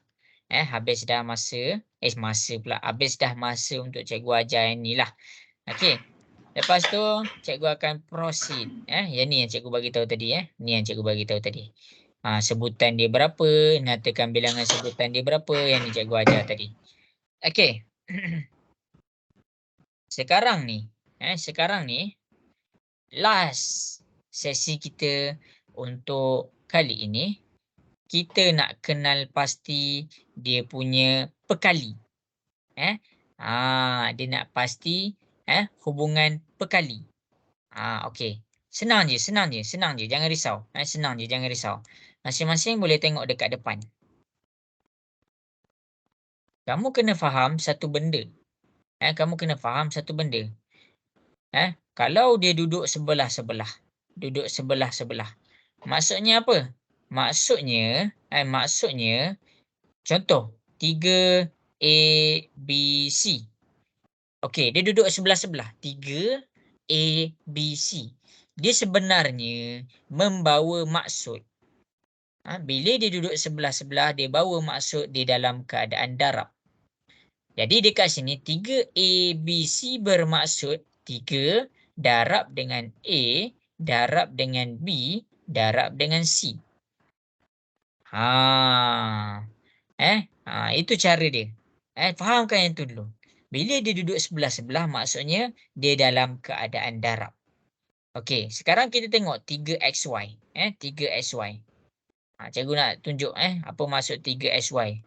Habis dah masa. Masa pula. Habis dah masa untuk cikgu ajar yang ni lah. Okey. Lepas tu, cikgu akan proceed. Yang ni yang cikgu bagi tahu tadi. Ni yang cikgu bagi tahu tadi. Sebutan dia berapa. Nyatakan bilangan sebutan dia berapa. Yang ni cikgu ajar tadi. Okey. Sekarang ni. Last sesi kita untuk kali ini. Kita nak kenal pasti dia punya pekali. Dia nak pasti hubungan pekali. Okey. Senang je. Jangan risau. Senang je, jangan risau. Masing-masing boleh tengok dekat depan. Kamu kena faham satu benda. Kalau dia duduk sebelah-sebelah. Maksudnya apa? Maksudnya contoh 3 A B C. Okey, dia duduk sebelah-sebelah. 3 A B C. Dia sebenarnya membawa maksud. Bila dia duduk sebelah-sebelah, dia bawa maksud di dalam keadaan darab. Jadi dekat sini 3 A B C bermaksud 3 darab dengan A darab dengan B darab dengan C. Itu cara dia. Fahamkan yang tu dulu. Bila dia duduk sebelah-sebelah, maksudnya dia dalam keadaan darab. Okey, sekarang kita tengok 3XY. 3XY. Cikgu nak tunjuk apa maksud 3XY.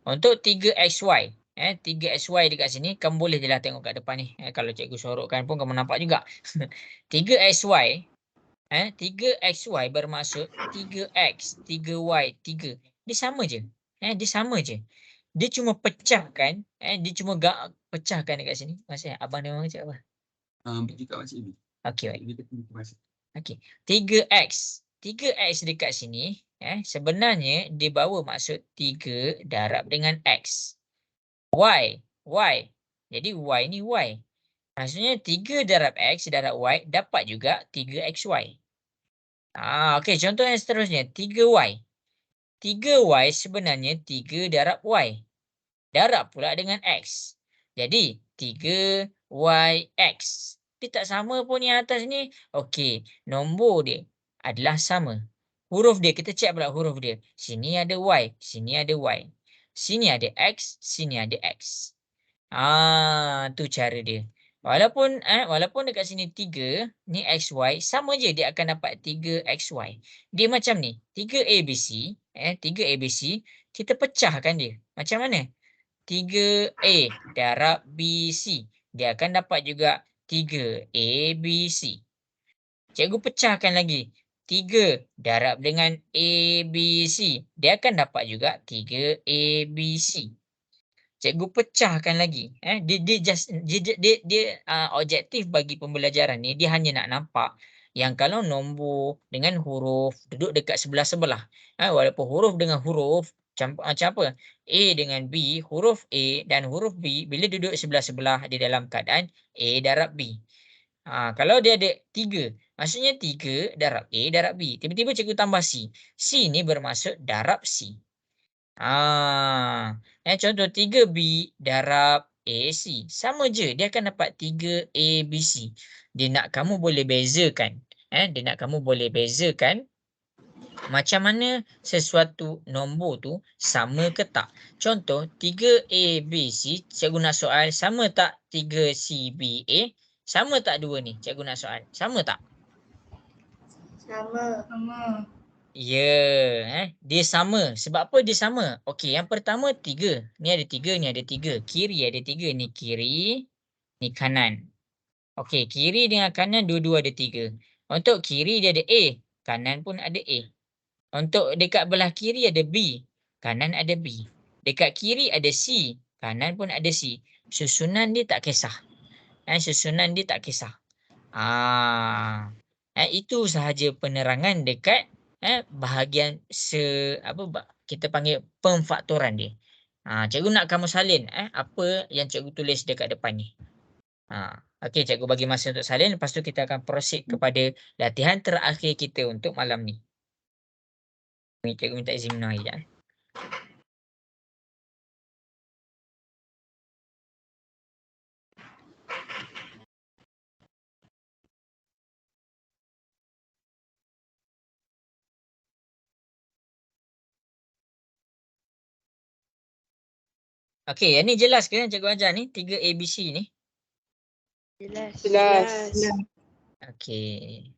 Untuk 3XY. 3XY dekat sini, kamu boleh je lah tengok kat depan ni. Kalau cikgu sorokkan pun kamu nampak juga. 3XY. 3XY bermaksud 3X, 3Y, 3. Dia sama je. Dia cuma pecahkan. Dia cuma pecahkan dekat sini. Masih abang dia orang cakap apa? Juga macam ini. Okey, baik. Okey. 3X. 3X dekat sini Sebenarnya dia bawa maksud 3 darab dengan X. Y. Jadi Y ni Y. Maksudnya 3 darab X darab Y dapat juga 3XY. Okey, contoh yang seterusnya. 3Y. 3Y sebenarnya 3 darab Y. Darab pula dengan X. Jadi 3YX. Dia tak sama pun yang atas ni. Okey, nombor dia adalah sama. Huruf dia, kita cek pula huruf dia. Sini ada Y, sini ada Y. Sini ada X, sini ada X. Tu cara dia. Walaupun dekat sini 3, ni XY, sama je dia akan dapat 3XY. Dia macam ni, 3ABC, 3ABC, kita pecahkan dia. Macam mana? 3A darab BC. Dia akan dapat juga 3ABC. Cikgu pecahkan lagi. 3 darab dengan ABC. Dia akan dapat juga 3ABC. Cikgu pecahkan lagi. Dia objektif bagi pembelajaran ni, dia hanya nak nampak yang kalau nombor dengan huruf duduk dekat sebelah-sebelah. Walaupun huruf dengan huruf, macam apa? A dengan B, huruf A dan huruf B bila duduk sebelah-sebelah dia dalam keadaan A darab B. Kalau dia ada 3, maksudnya 3 darab A darab B. Tiba-tiba cikgu tambah C. C ni bermaksud darab C. Contoh 3B darab AC. Sama je. Dia akan dapat 3ABC. Dia nak kamu boleh bezakan. Dia nak kamu boleh bezakan macam mana sesuatu nombor tu sama ke tak. Contoh 3ABC. Cikgu nak soal, sama tak 3CBA? Sama tak dua ni? Cikgu nak soal. Sama tak? Sama. Ya, dia sama. Sebab apa dia sama? Okey, yang pertama 3. Ni ada 3, ni ada 3. Kiri ada 3, ni kiri, ni kanan. Okey, kiri dengan kanan dua-dua ada 3. Untuk kiri dia ada A, kanan pun ada A. Untuk dekat belah kiri ada B, kanan ada B. Dekat kiri ada C, kanan pun ada C. Susunan dia tak kisah. Susunan dia tak kisah. Itu sahaja penerangan dekat bahagian kita panggil pemfaktoran dia. Cikgu nak kamu salin apa yang cikgu tulis dekat depan ni. Okey, cikgu bagi masa untuk salin, lepas tu kita akan proceed kepada latihan terakhir kita untuk malam ni. Cikgu minta izin minum air sekejap. Okey, yang ni jelas ke yang cikgu ajar ni? 3 ABC ni? Jelas. Okey.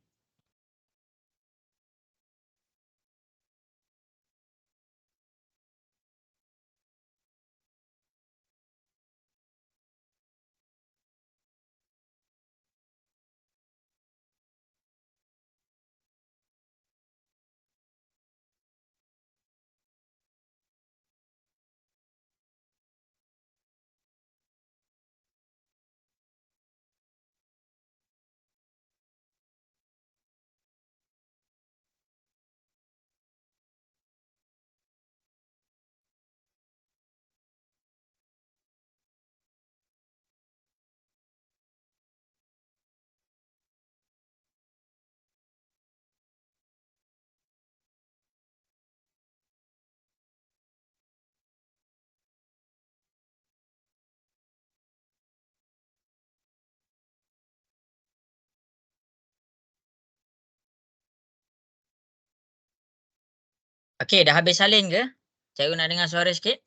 Okey, dah habis salin ke? Cikgu nak dengar suara sikit.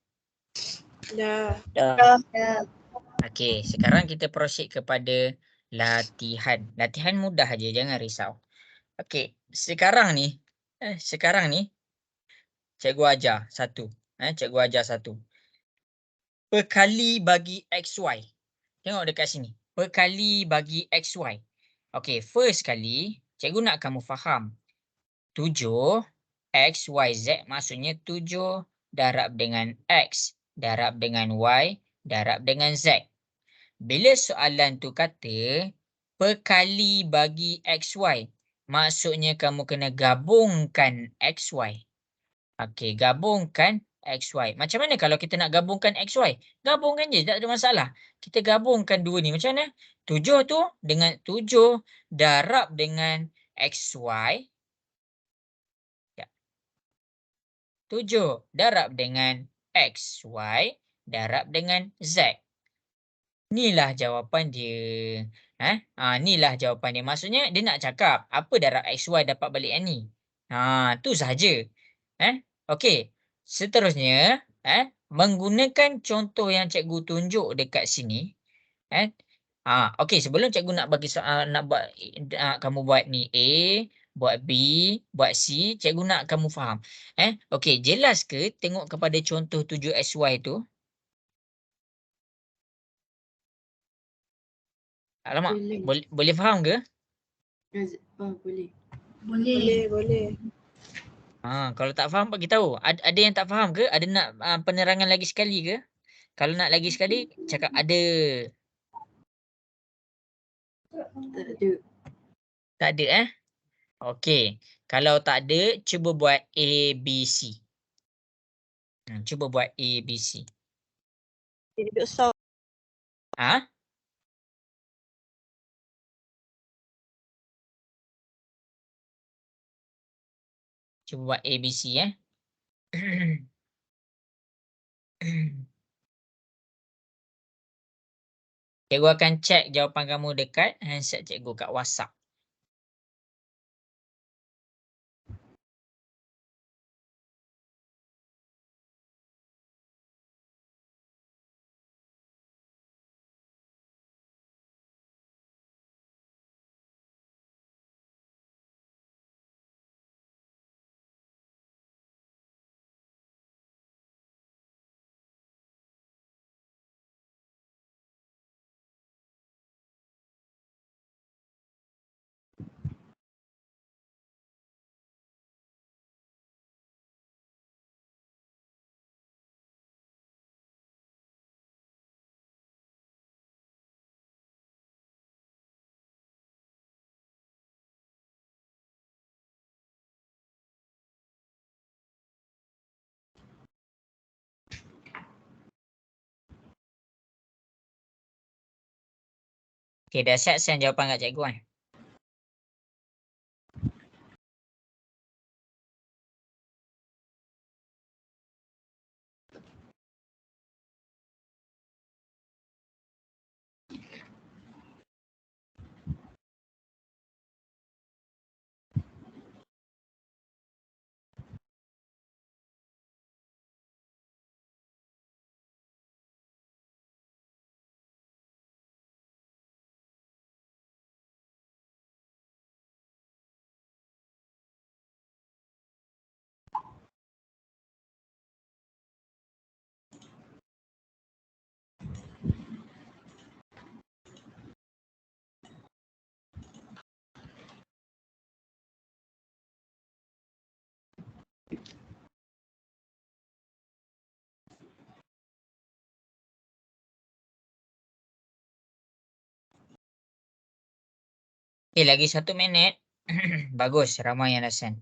Dah. Okey, sekarang kita proceed kepada latihan. Latihan mudah aja, jangan risau. Okey, sekarang ni cikgu ajar satu. Cikgu ajar satu. Perkali bagi XY. Tengok dekat sini. Perkali bagi XY. Okey, first kali cikgu nak kamu faham. 7 XYZ maksudnya 7 darab dengan X darab dengan Y darab dengan Z. Bila soalan tu kata perkali bagi XY, maksudnya kamu kena gabungkan XY. Okey, gabungkan XY. Macam mana kalau kita nak gabungkan XY? Gabungkan je, tak ada masalah. Kita gabungkan dua ni. Macam mana? 7 tu dengan 7 darab dengan XY. 7 darab dengan XY darab dengan Z. Inilah jawapan dia. Inilah jawapan dia. Maksudnya dia nak cakap apa darab XY dapat balik yang ni. Tu sahaja. Okey. Seterusnya, menggunakan contoh yang cikgu tunjuk dekat sini. Okey, sebelum cikgu nak bagi nak buat kamu buat ni A, buat B, buat C, cikgu nak kamu faham. Okey, jelas ke tengok kepada contoh 7XY tu? Alamak, boleh faham ke? Boleh. Boleh. Kalau tak faham bagi tahu. Ada yang tak faham ke? Ada nak penerangan lagi sekali ke? Kalau nak lagi sekali, cakap ada. Tak ada. Tak ada Okey. Kalau tak ada, cuba buat A, B, C. Cuba buat A, B, C. Jadi besar. Cuba buat A, B, C Cikgu akan check jawapan kamu dekat handset cikgu kat WhatsApp. Okey, dah siap send jawapan kat cikgu Okey, lagi 1 minit. Bagus, ramai yang dah send.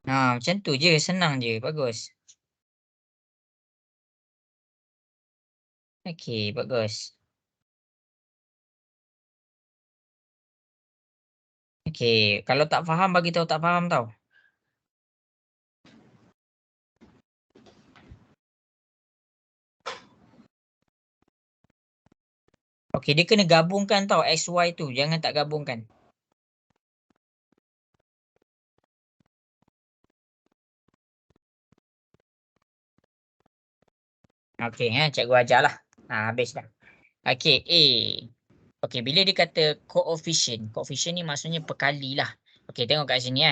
Macam tu je, senang je. Bagus. Okey, bagus. Okey, kalau tak faham bagi tahu tak faham tau. Okey, dia kena gabungkan tau XY tu. Jangan tak gabungkan. Okey, cikgu ajarlah. Habis dah. Okey, A. Okey, bila dia kata coefficient. Coefficient ni maksudnya perkali lah. Okey, tengok kat sini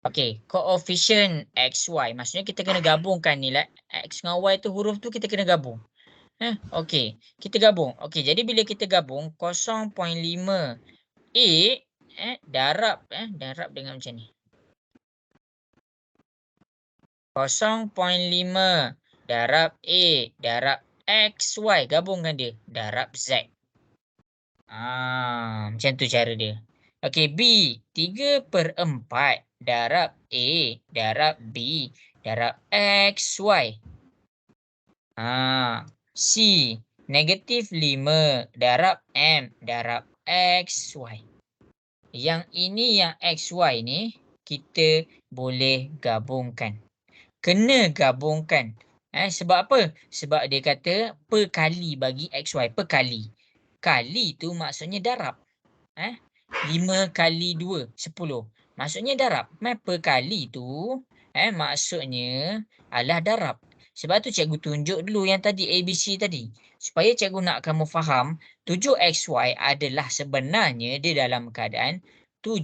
Okey, coefficient XY. Maksudnya kita kena gabungkan nilai X dengan Y tu, huruf tu kita kena gabung. Okey, kita gabung. Okey, jadi bila kita gabung 0.5 A darab dengan macam ni. 0.5 darab A darab XY. Gabungkan dia. Darab Z. Macam tu cara dia. Okey, B. 3/4 darab A darab B darab X, Y. C. -5 darab M darab X, Y. Yang ini yang X, Y ni kita boleh gabungkan. Kena gabungkan. Sebab apa? Sebab dia kata perkali bagi XY. Perkali. Kali tu maksudnya darab. 5 kali 2, 10. Maksudnya darab. Perkali tu maksudnya adalah darab. Sebab tu cikgu tunjuk dulu yang tadi ABC tadi. Supaya cikgu nak kamu faham 7XY adalah sebenarnya dia dalam keadaan 7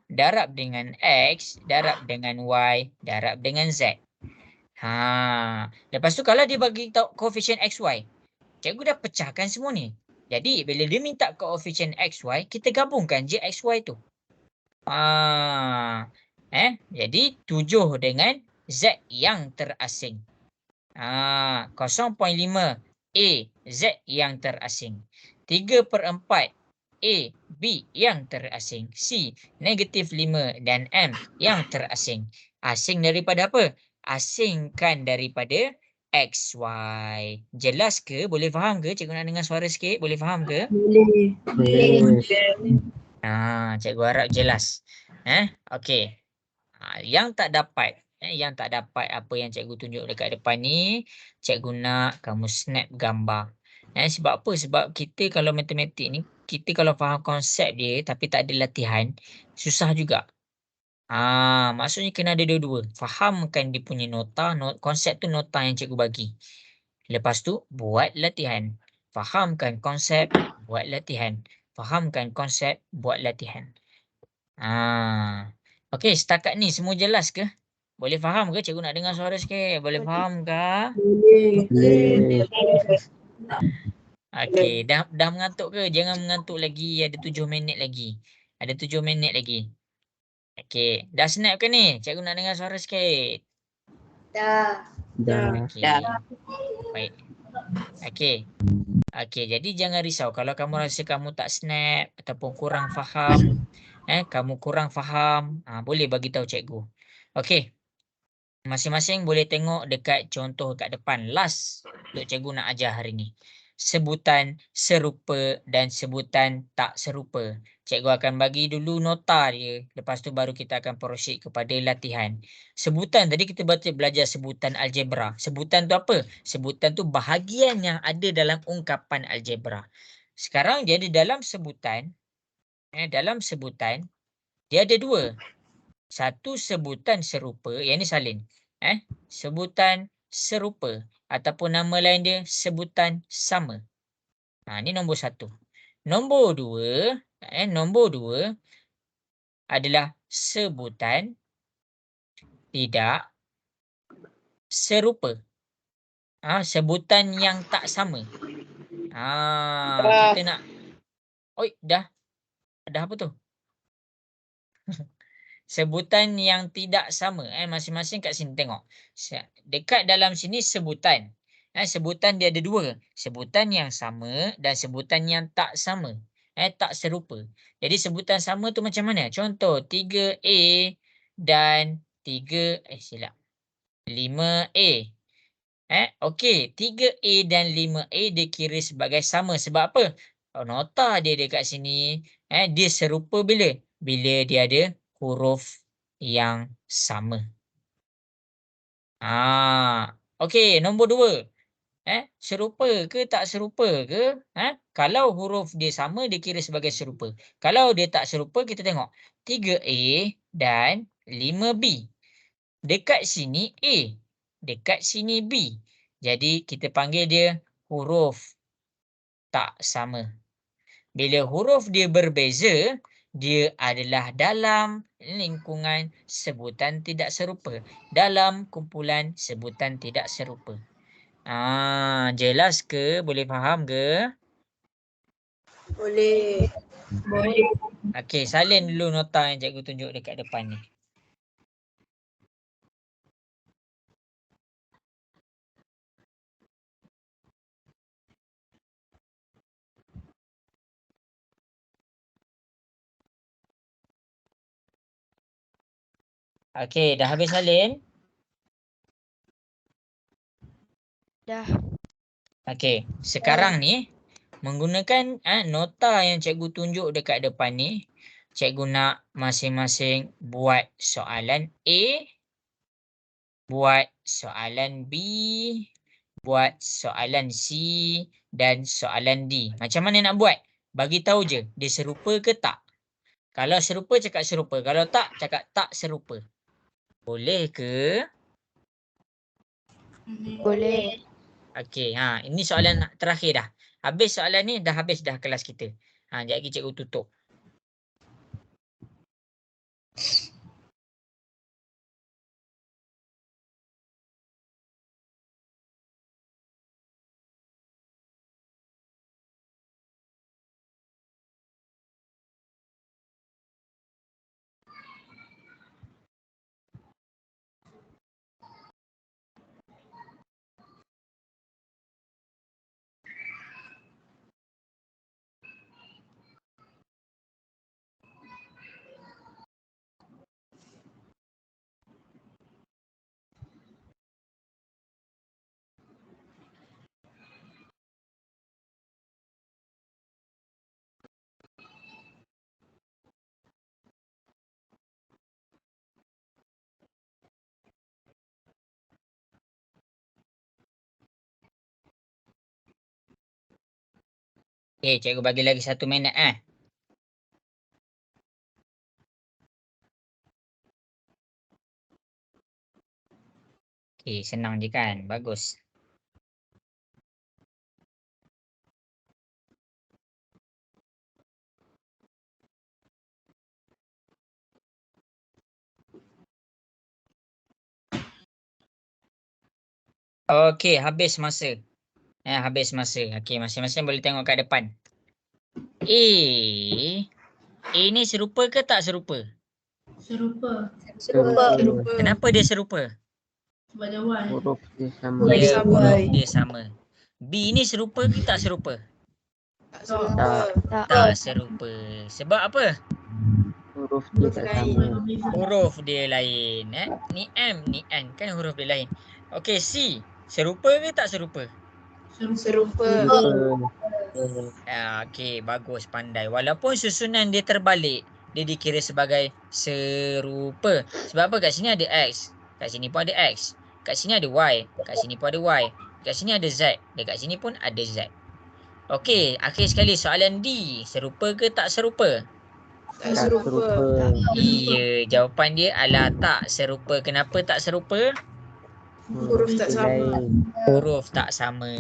darab dengan X darab dengan Y darab dengan Z. Lepas tu kalau dia bagi tahu koefisien XY, cikgu dah pecahkan semua ni. Jadi bila dia minta koefisien XY, kita gabungkan je XY tu. Jadi 7 dengan Z yang terasing. 0.5 A Z yang terasing. 3/4 A B yang terasing. C -5 dan M yang terasing. Asing daripada apa? Asingkan daripada XY. Jelas ke? Boleh faham ke? Cikgu nak dengar suara sikit. Boleh faham ke? Boleh. Cikgu harap jelas. Okey. Yang tak dapat apa yang cikgu tunjuk dekat depan ni, cikgu nak kamu snap gambar. Sebab apa? Sebab kita kalau matematik ni, kita kalau faham konsep dia tapi tak ada latihan, susah juga. Maksudnya kena ada dua-dua. Fahamkan dia punya nota, konsep tu nota yang cikgu bagi. Lepas tu buat latihan. Fahamkan konsep, buat latihan. Fahamkan konsep, buat latihan. Okey, setakat ni semua jelas ke? Boleh faham ke? Cikgu nak dengar suara sikit. Boleh faham ke? Boleh. Okey, dah mengantuk ke? Jangan mengantuk lagi. Ada 7 minit lagi. Ada 7 minit lagi. Okey, dah snap ke ni? Cikgu nak dengar suara sikit. Dah. Okey. Baik. Okey, jadi jangan risau kalau kamu rasa kamu tak snap ataupun kurang faham. Kamu kurang faham, boleh bagi tahu cikgu. Okey. Masing-masing boleh tengok dekat contoh kat depan. Last untuk cikgu nak ajar hari ni. Sebutan serupa dan sebutan tak serupa. Cikgu akan bagi dulu nota dia. Lepas tu baru kita akan proceed kepada latihan. Sebutan, tadi kita belajar sebutan algebra. Sebutan tu apa? Sebutan tu bahagian yang ada dalam ungkapan algebra. Sekarang dia ada dalam sebutan. Dalam sebutan, dia ada dua. Satu sebutan serupa, yang ni salin. Sebutan serupa ataupun nama lain dia sebutan sama. Ni nombor satu. Nombor dua adalah sebutan tidak serupa. Sebutan yang tak sama. Kita nak dah apa tu? Sebutan yang tidak sama. Masing-masing kat sini tengok. Dekat dalam sini sebutan. Sebutan dia ada dua. Sebutan yang sama dan sebutan yang tak sama. Tak serupa. Jadi sebutan sama tu macam mana? Contoh 3A dan 5A. Okey, 3A dan 5A dikira sebagai sama. Sebab apa? Nota dia dekat sini, dia serupa bila? Bila dia ada huruf yang sama. Okey, nombor 2. Serupa ke tak serupa ke? Kalau huruf dia sama, dia kira sebagai serupa. Kalau dia tak serupa, kita tengok 3A dan 5B. Dekat sini A, dekat sini B. Jadi kita panggil dia huruf tak sama. Bila huruf dia berbeza, dia adalah dalam lingkungan sebutan tidak serupa. Dalam kumpulan sebutan tidak serupa. Jelas ke? Boleh faham ke? Boleh. Okey, salin dulu nota yang cikgu tunjuk dekat depan ni. Okey, dah habis salin? Dah. Okey, sekarang ni menggunakan nota yang cikgu tunjuk dekat depan ni, cikgu nak masing-masing buat soalan A, buat soalan B, buat soalan C dan soalan D. Macam mana nak buat? Bagi tahu je, dia serupa ke tak? Kalau serupa cakap serupa, kalau tak cakap tak serupa. Boleh ke? Boleh. Okey, ini soalan terakhir dah. Habis soalan ni dah habis dah kelas kita. Sekejap lagi cikgu tutup. Okey, cikgu bagi lagi 1 minit Okey, senang je kan? Bagus. Okey, habis masa. Habis masa. Okey, masing-masing boleh tengok kat depan. A ni serupa ke tak serupa? Serupa. Serupa. Kenapa dia serupa? Sebab jauhan. Huruf dia sama. Ya, sama. huruf dia sama. B ni serupa ke tak serupa? Tak. Tak serupa. Sebab apa? Huruf dia tak sama. Huruf dia lain. Ni M, ni N. Kan huruf dia lain. Okey, C. Serupa ke tak serupa? Serupa. Okey, bagus, pandai. Walaupun susunan dia terbalik, dia dikira sebagai serupa. Sebab apa? Kat sini ada X. Kat sini pun ada X. Kat sini ada Y. Kat sini pun ada Y. Kat sini ada Z. Dekat sini pun ada Z. Okey, akhir sekali soalan D. Serupa ke tak serupa? Tak serupa. Iya, jawapan dia adalah tak serupa. Kenapa tak serupa? Huruf tak dia sama. lain. Huruf tak sama.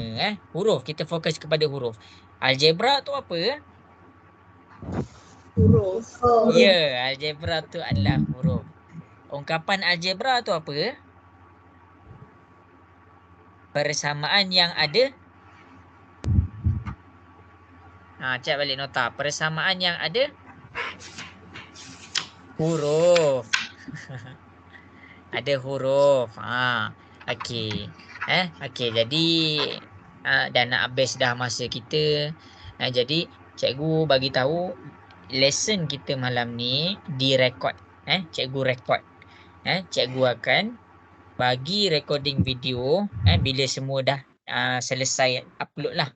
Huruf, kita fokus kepada huruf. Algebra tu apa? Huruf. Ya, algebra tu adalah huruf. Ungkapan algebra tu apa? Persamaan yang ada. Cek balik nota. Persamaan yang ada huruf. Ada huruf. Okey. Okey, jadi dah nak habis dah masa kita. Jadi cikgu bagi tahu lesson kita malam ni direkod. Cikgu rekod. Cikgu akan bagi recording video bila semua dah selesai upload lah.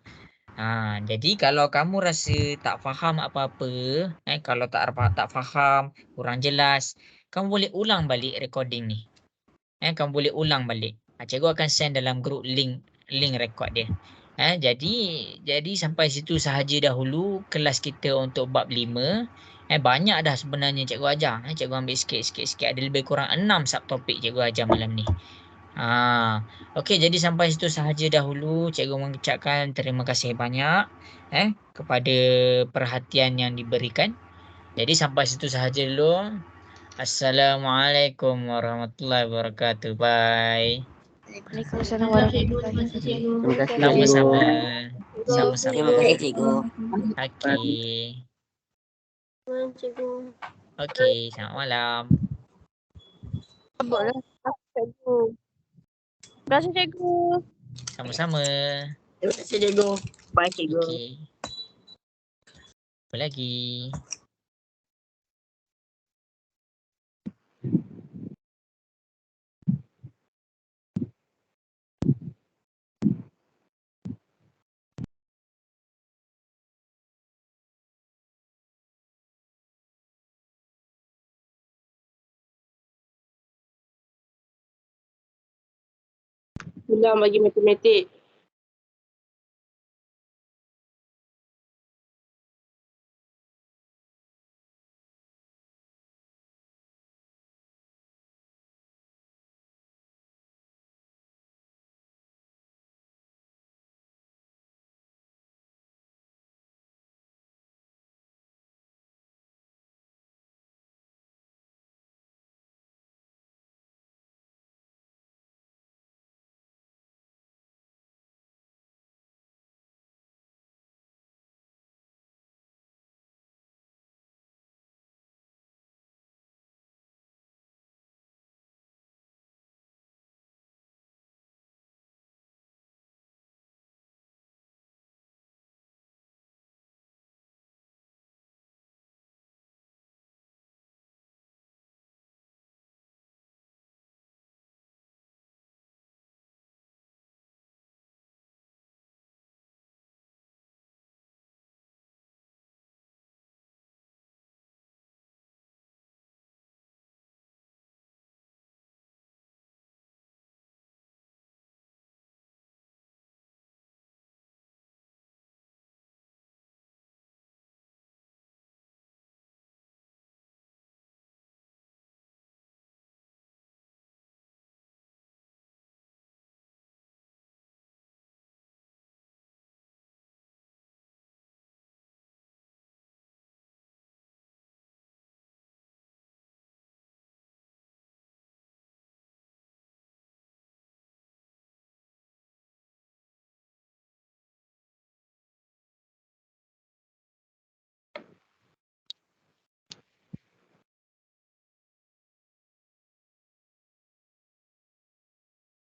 Jadi kalau kamu rasa tak faham apa-apa, kalau tak faham, kurang jelas, kamu boleh ulang balik recording ni. Kamu boleh ulang balik. Cikgu akan send dalam group link record dia. Jadi sampai situ sahaja dahulu kelas kita untuk bab 5. Banyak dah sebenarnya cikgu ajar. Cikgu ambil sikit-sikit. Ada lebih kurang 6 subtopik cikgu ajar malam ni. Okey, jadi sampai situ sahaja dahulu. Cikgu mengucapkan terima kasih banyak kepada perhatian yang diberikan. Jadi sampai situ sahaja dulu. Assalamualaikum warahmatullahi wabarakatuh. Bye. Waalaikumsalam warahmatullahi wabarakatuh. Terima kasih. Sama-sama. Cikgu. Sama-sama. Terima kasih cikgu. Okey. Cikgu. Okey, selamat malam. Terima kasih cikgu. Sama-sama. Terima kasih cikgu. Bye cikgu. Okey. Apa lagi? Ulang bagi matematik.